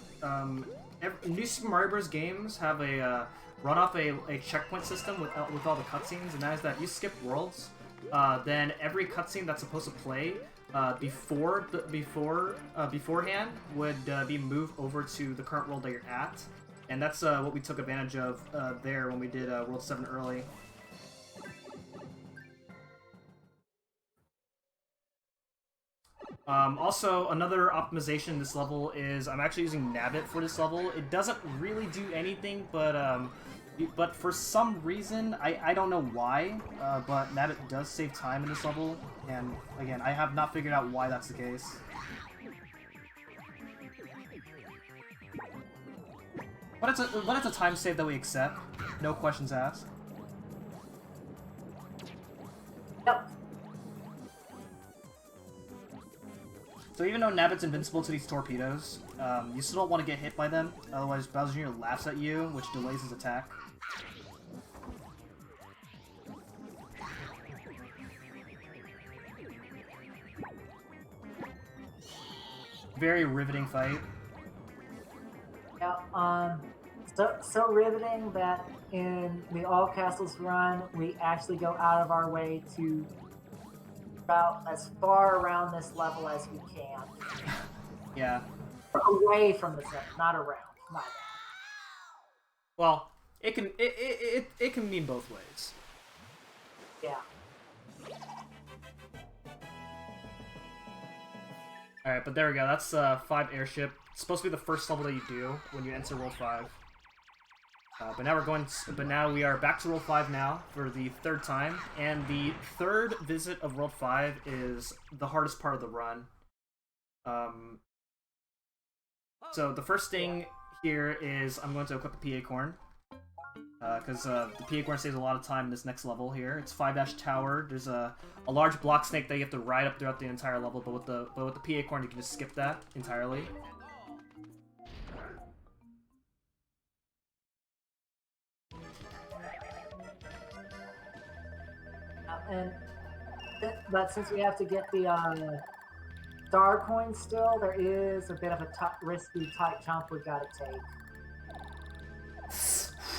New Super Mario Bros. Games have a run off a checkpoint system with all the cutscenes, and that is that if you skip worlds, then every cutscene that's supposed to play beforehand would be moved over to the current world that you're at, and that's what we took advantage of there when we did World 7 early. Also, another optimization in this level is I'm actually using Nabbit for this level. It doesn't really do anything, but for some reason, I don't know why, but Nabbit does save time in this level, and again, I have not figured out why that's the case. But it's a time save that we accept. No questions asked. Yep. So even though Nabbit's invincible to these torpedoes, you still don't want to get hit by them, otherwise Bowser Jr. laughs at you, which delays his attack. Very riveting fight. Yeah, so riveting that in the All Castles run, we actually go out of our way to route as far around this level as we can. Yeah. Away from the center, not around. Not around. Well, it can mean both ways. Yeah. Alright, but there we go. That's 5 airship. It's supposed to be the first level that you do when you enter World 5. But now we are back to World 5 now for the third time, and the third visit of World 5 is the hardest part of the run. So the first thing here is I'm going to equip the PA Corn, because the PA Corn saves a lot of time in this next level here. It's 5-dash tower. There's a large block snake that you have to ride up throughout the entire level, but with the PA Corn you can just skip that entirely. But since we have to get the star coin still, there is a bit of a risky tight jump we've got to take.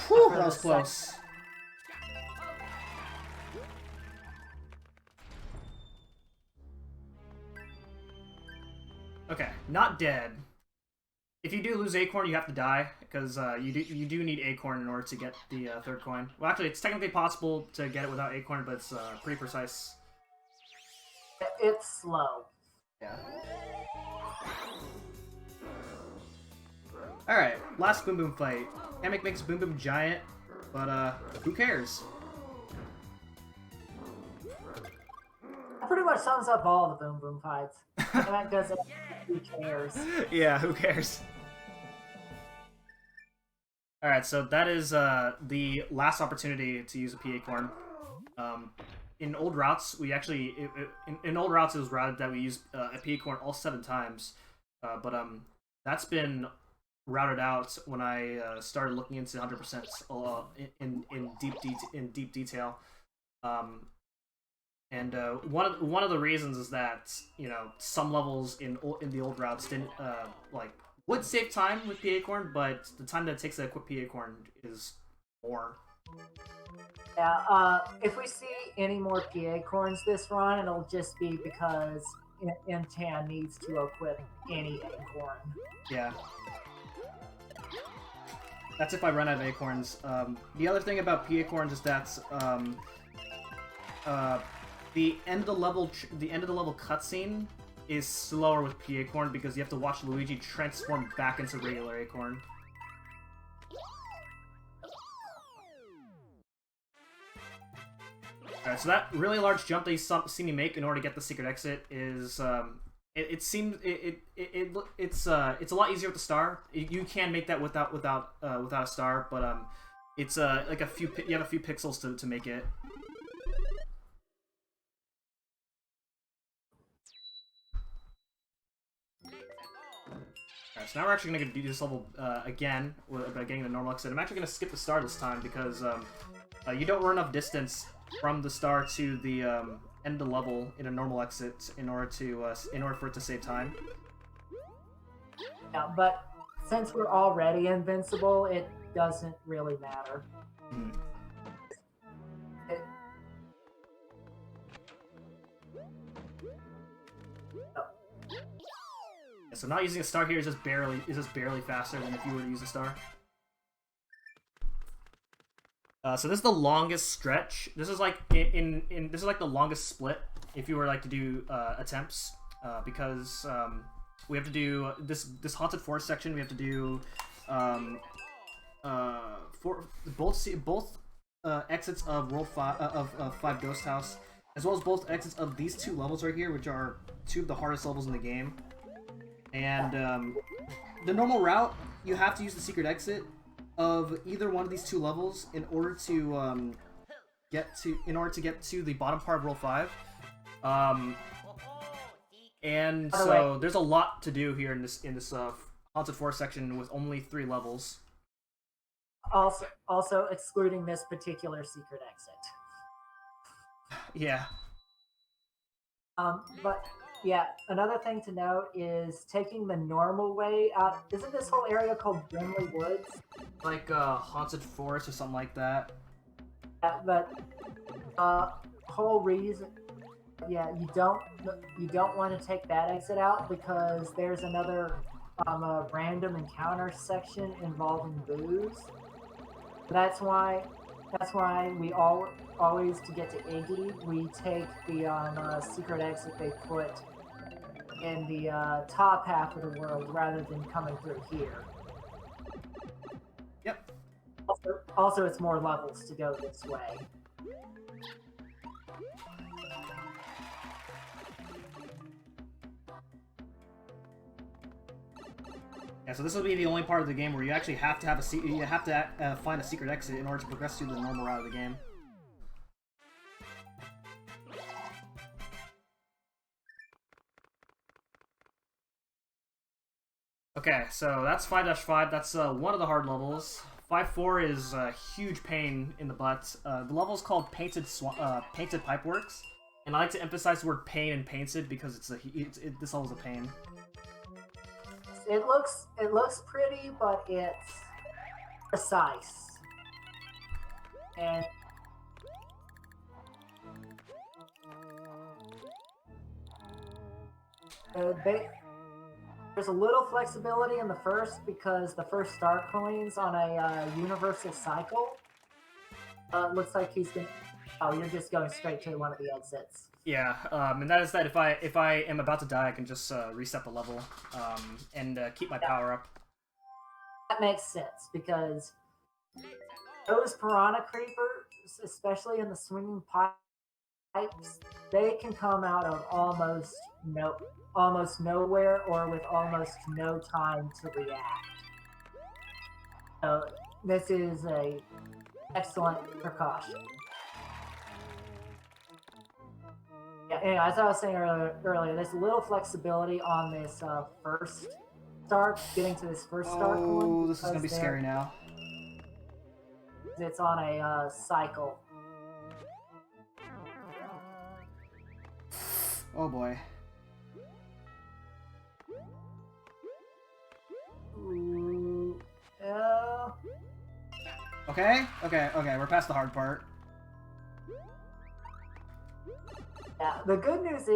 Whew, that was close. Okay, not dead. If you do lose Acorn, you have to die, because you do need Acorn in order to get the third coin. Well, actually, it's technically possible to get it without Acorn, but it's pretty precise. It's slow. Yeah. Alright, last Boom Boom fight. Hammock makes Boom Boom giant, but who cares? That pretty much sums up all the Boom Boom fights. That doesn't. Who cares? Yeah, who cares? Alright, so that is the last opportunity to use a P Acorn. In old routes, we actually in old routes it was routed that we used a P Acorn all 7 times, but that's been routed out when I started looking into 100% in deep detail. And one of the reasons is that some levels in the old routes didn't would save time with P Acorn, but the time that it takes to equip P Acorn is more. Yeah, if we see any more P Acorns this run, it'll just be because Mchan needs to equip any Acorn. Yeah. That's if I run out of Acorns. The other thing about P Acorns is that the end of the level cutscene is slower with P Acorn because you have to watch Luigi transform back into regular Acorn. Alright, so that really large jump that you see me make in order to get the secret exit is it's a lot easier with the star. You can make that without a star, but it's like you have a few pixels to make it. Alright, so now we're actually going to do this level again by getting the normal exit. I'm actually going to skip the star this time because you don't run enough distance from the star to the end of the level in a normal exit in order for it to save time. Yeah, but since we're already invincible, it doesn't really matter. Hmm. So not using a star here is just barely faster than if you were to use a star. So this is the longest stretch. This is like this is like the longest split if you were like to do attempts because we have to do this haunted forest section. We have to do both exits of World 5 of 5 Ghost House, as well as both exits of these 2 levels right here, which are 2 of the hardest levels in the game. And the normal route, you have to use the secret exit of either one of these 2 levels in order to get to the bottom part of World 5. And so there's a lot to do here in this haunted forest section with only 3 levels. Also excluding this particular secret exit. Yeah. But yeah, another thing to note is taking the normal way out. Isn't this whole area called Brimley Woods? Like haunted forest or something like that. Yeah, but whole reason. Yeah, you don't want to take that exit out because there's another random encounter section involving booze. That's why we always to get to Iggy, we take the secret exit they put in the top half of the world rather than coming through here. Yep. Also, it's more levels to go this way. Yeah, so this will be the only part of the game where you actually have to find a secret exit in order to progress through the normal route of the game. Okay, so that's 5-5. That's one of the hard levels. 5-4 is a huge pain in the butt. The level is called Painted Pipeworks, and I like to emphasize the word pain and painted because this level's a pain. It looks pretty, but it's precise. And There's a little flexibility in the first because the first star coins on a universal cycle. Looks like he's gonna. Oh, you're just going straight to one of the exits. Yeah, and that is that if I am about to die, I can just reset the level and keep my power up. That makes sense because those piranha creepers, especially in the swinging pipes, they can come out of almost nowhere or with almost no time to react. So this is a excellent precaution. Yeah, anyway, as I was saying earlier, there's a little flexibility on this first start, getting to this first start coin. Oh, this is gonna be scary now. It's on a cycle. Oh boy. Ooh, Okay, we're past the hard part. yeah, the good news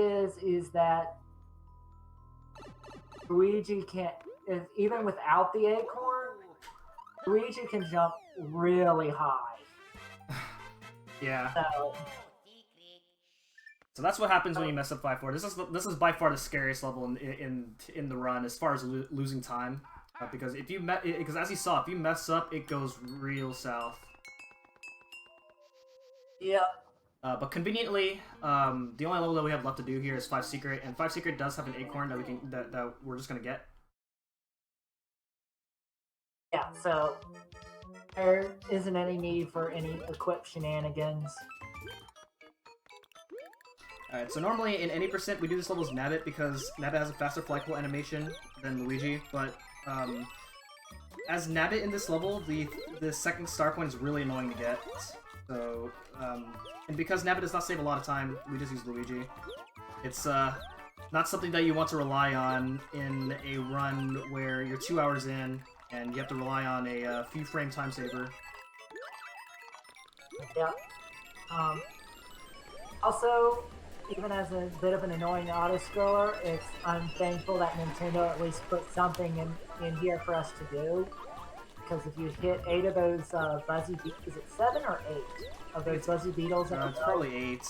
is that Luigi can't, even without the acorn, Luigi can jump really high. Yeah. So, So that's what happens when you mess up 5-4. This is by far the scariest level in the run as far as losing time, because if you because as you saw, if you mess up, it goes real south. yeah. But conveniently, the only level that we have left to do here is 5 Secret, and 5 Secret does have an acorn that we're just gonna get. Yeah, so there isn't any need for any equip shenanigans. Alright, so normally in any percent we do this level as Nabbit because Nabbit has a faster flyable animation than Luigi, but as Nabbit in this level, the second star coin is really annoying to get. So, and because Nabbit does not save a lot of time, we just use Luigi. It's not something that you want to rely on in a run where you're 2 hours in and you have to rely on a few frame time saver. Yeah. Also, even as a bit of an annoying auto-scroller, I'm thankful that Nintendo at least put something in here for us to do. Because if you hit 8 of those buzzy beetles, is it 7 or 8 of those buzzy beetles? It's probably 8.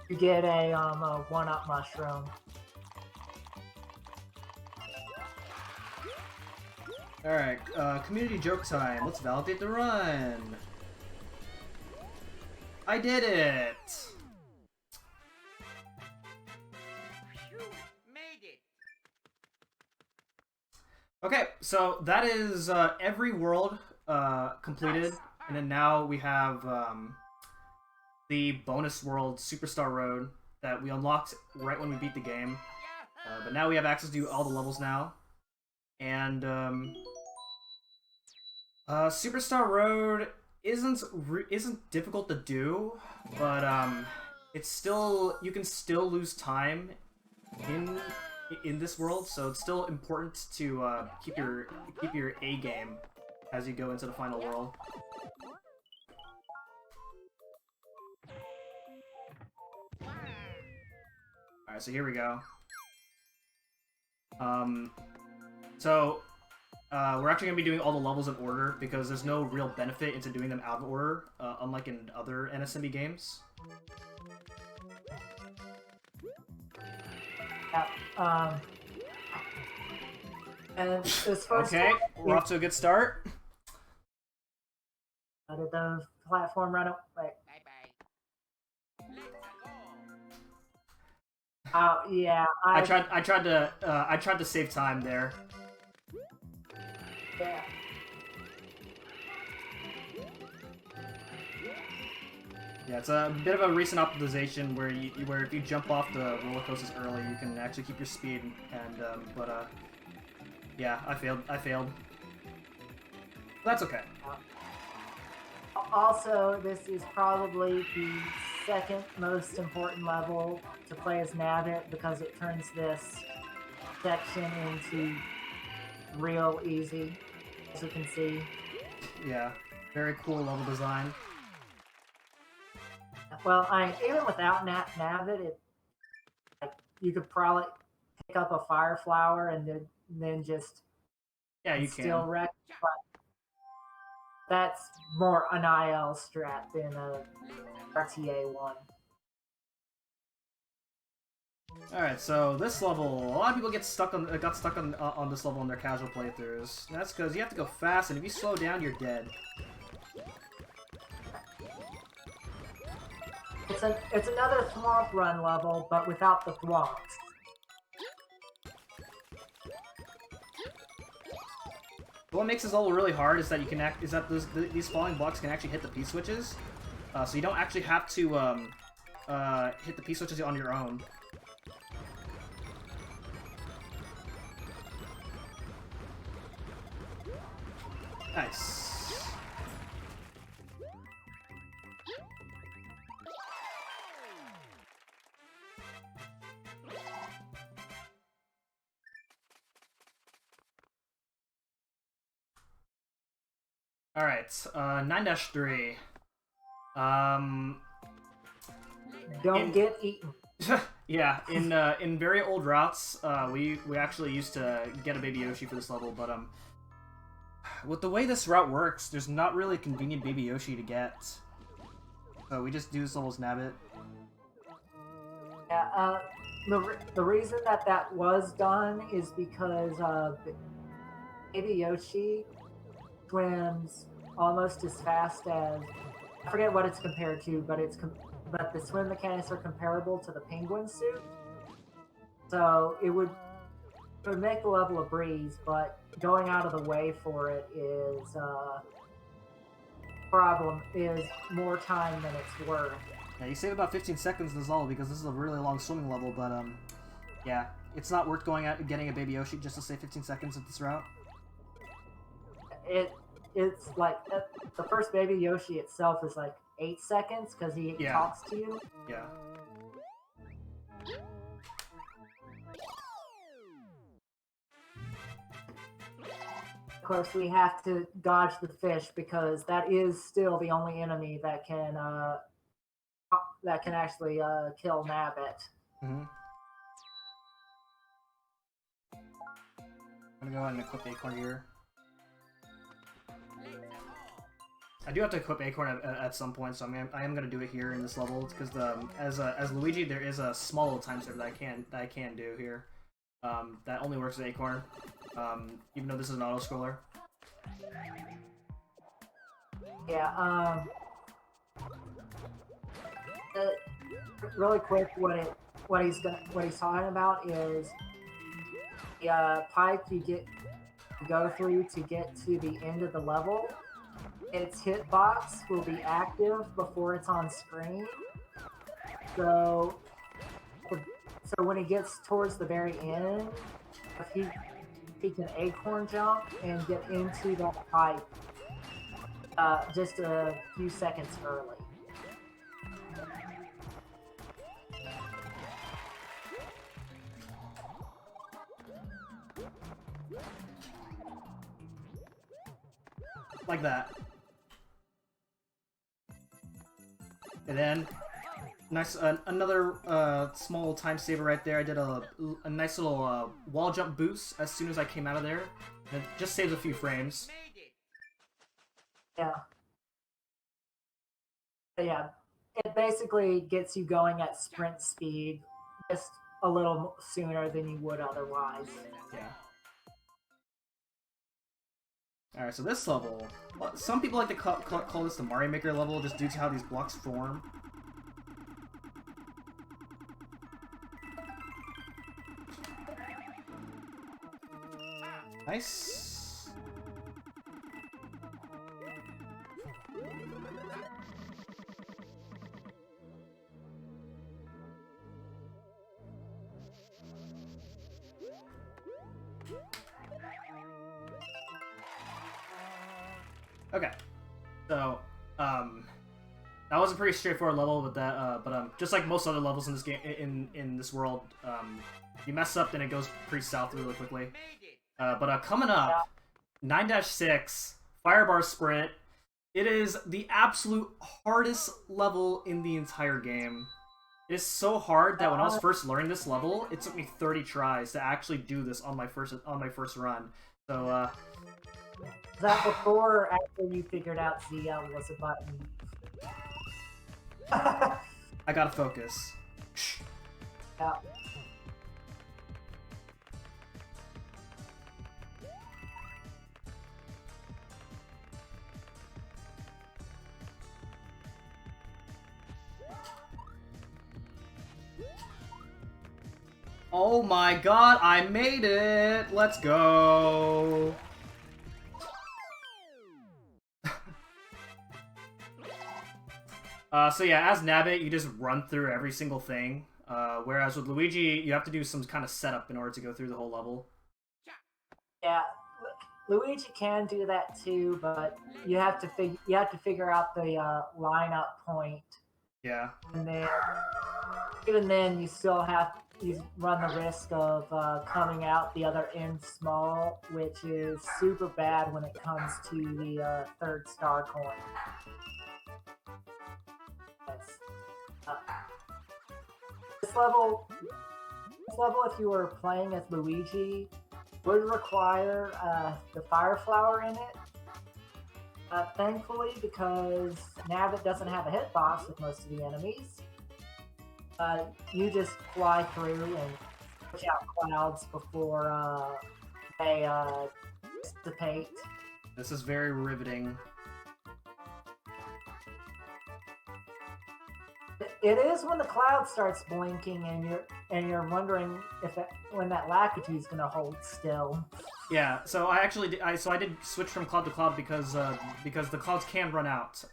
You get a 1-up mushroom. Alright, community joke time. Let's validate the run. I did it! You made it. Okay, so that is every world completed, and then now we have the bonus world, Superstar Road, that we unlocked right when we beat the game. But now we have access to all the levels now. And Superstar Road isn't difficult to do, but it's still, you can still lose time in this world, so it's still important to keep your A game as you go into the final world. Alright, so here we go. We're actually going to be doing all the levels in order because there's no real benefit into doing them out of order, unlike in other NSMB games. Yeah, and this first Okay, one, we're off to a good start. How did the platform run up? Wait. Bye bye. Let's go. Oh yeah, I tried to save time there. Yeah. Yeah, it's a bit of a recent optimization where if you jump off the roller coasters early, you can actually keep your speed. And yeah, I failed. That's okay. Also, this is probably the second most important level to play as Nabbit because it turns this section into real easy, as you can see. Yeah, very cool level design. Well, even without Nabbit, you could probably pick up a fire flower and then just Yeah, you still can. wreck. But that's more an IL strat than a RTA one. All right, so this level, a lot of people got stuck on this level in their casual playthroughs. That's because you have to go fast, and if you slow down, you're dead. It's another Thwomp Run level, but without the thwomps. What makes this level really hard is that these falling blocks can actually hit the P switches, so you don't actually have to hit the P switches on your own. Nice. All right, 9-3. Don't get eaten. Yeah, in very old routes, we actually used to get a Baby Yoshi for this level, but with the way this route works, there's not really a convenient Baby Yoshi to get. So we just do this level's nabbit. Yeah, the reason that was done is because Baby Yoshi swims almost as fast as, I forget what it's compared to, but but the swim mechanics are comparable to the penguin suit. So it would make the level a breeze, but going out of the way for it is problem is more time than it's worth. Yeah, you save about 15 seconds in this level because this is a really long swimming level, but yeah, it's not worth going out and getting a Baby Yoshi just to save 15 seconds of this route. It's like the first Baby Yoshi itself is like 8 seconds because he talks to you. Yeah. Of course, we have to dodge the fish because that is still the only enemy that can actually kill Nabbit. Mm-hmm. I'm gonna go ahead and equip Acorn here. I do have to equip Acorn at some point, so I am gonna do it here in this level because as Luigi there is a small little time saver that I can do here. That only works with Acorn, even though this is an auto scroller. Yeah. Really quick, what he's talking about is the pipe you go through to get to the end of the level. Its hitbox will be active before it's on screen. So when he gets towards the very end, if he can acorn jump and get into that pipe just a few seconds early. Like that. And then, nice another small time saver right there. I did a nice little wall jump boost as soon as I came out of there. And it just saves a few frames. Yeah. Yeah. It basically gets you going at sprint speed just a little sooner than you would otherwise. Yeah. Alright, so this level, some people like to call this the Mario Maker level just due to how these blocks form. Nice. Okay, so that was a pretty straightforward level with that. But just like most other levels in this game, in this world, you mess up, then it goes pretty south really quickly. But coming up, 9-6 Firebar Sprint. It is the absolute hardest level in the entire game. It is so hard that when I was first learning this level, it took me 30 tries to actually do this on my first run. So Is that before or after you figured out ZL was a button? I gotta focus. Yeah. Oh my god, I made it! Let's go! So yeah, as Nabbit, you just run through every single thing. Whereas with Luigi, you have to do some kind of setup in order to go through the whole level. Yeah, Luigi can do that too, but you have to figure out the lineup point, Yeah. and then even then you run the risk of coming out the other end small, which is super bad when it comes to the third star coin. Yes. Uh, this level, if you were playing as Luigi, would require the fire flower in it. Thankfully, because Nabbit doesn't have a hitbox with most of the enemies, you just fly through and push out clouds before they dissipate. This is very riveting. It is when the cloud starts blinking and you're wondering when that Lakitu is going to hold still. Yeah, so I actually did switch from cloud to cloud because the clouds can run out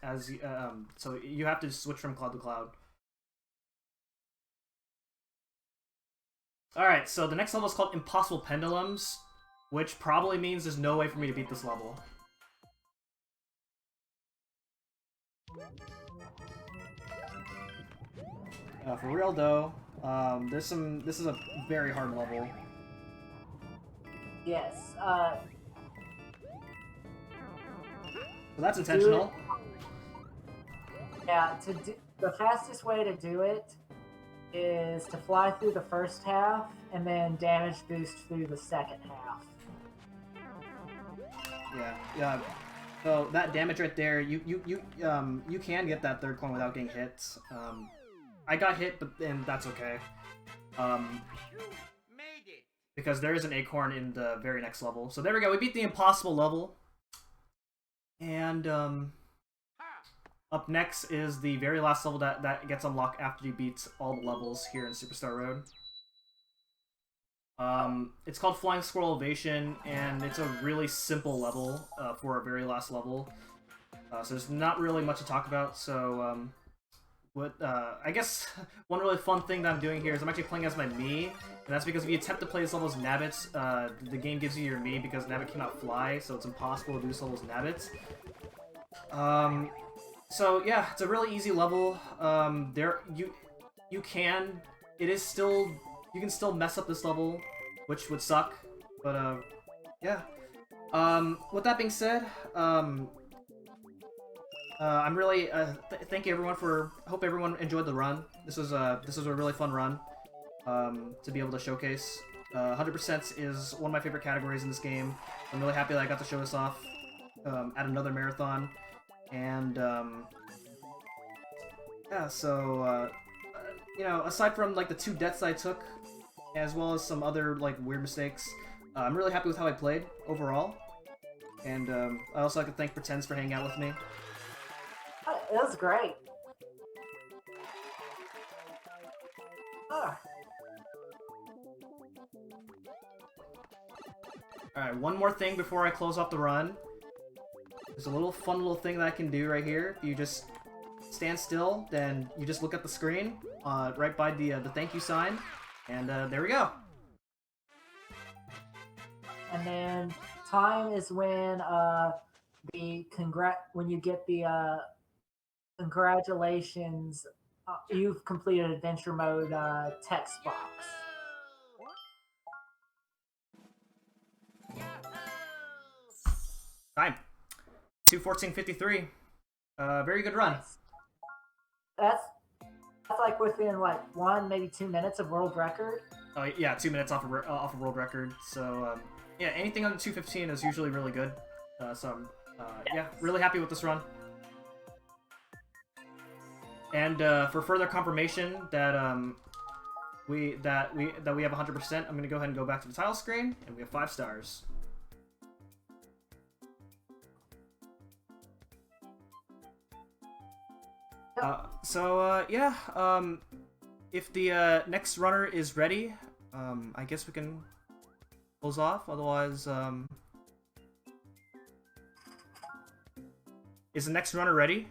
so you have to switch from cloud to cloud. All right, so the next level is called Impossible Pendulums, which probably means there's no way for me to beat this level. For real though, this is a very hard level. Yes. So that's intentional. Yeah, the fastest way to do it is to fly through the first half and then damage boost through the second half. Yeah. So that damage right there, you can get that third coin without getting hit. I got hit, and that's okay. Because there is an acorn in the very next level. So there we go. We beat the impossible level. And up next is the very last level that gets unlocked after you beat all the levels here in Superstar Road. It's called Flying Squirrel Ovation, and it's a really simple level for a very last level. So there's not really much to talk about. So I guess one really fun thing that I'm doing here is I'm actually playing as my Mii, and that's because if you attempt to play this level as Nabbit, the game gives you your Mii because Nabbit cannot fly, so it's impossible to do this level as Nabbit. So yeah, it's a really easy level. You can still mess up this level, which would suck, but yeah. With that being said, I'm really thank you everyone hope everyone enjoyed the run. This was a really fun run to be able to showcase. 100% is one of my favorite categories in this game. I'm really happy that I got to show this off at another marathon, and yeah. So you know, aside from like the 2 deaths I took, as well as some other like weird mistakes, I'm really happy with how I played overall. And I also like to thank Pretends for hanging out with me. It was great. Alright, one more thing before I close off the run. There's a fun little thing that I can do right here. If you just stand still, then you just look at the screen right by the thank you sign, and there we go. And then time is when when you get the congratulations, you've completed adventure mode text box. Time 2:14:53. Very good run. That's That's like within like 1, maybe 2 minutes of world record. Oh yeah, 2 minutes off of world record. So yeah, anything under 2:15 is usually really good. So I'm yeah, really happy with this run. And for further confirmation that we have 100%, I'm gonna go ahead and go back to the title screen, and we have 5 stars. Yeah, if the next runner is ready, I guess we can close off. Otherwise, is the next runner ready?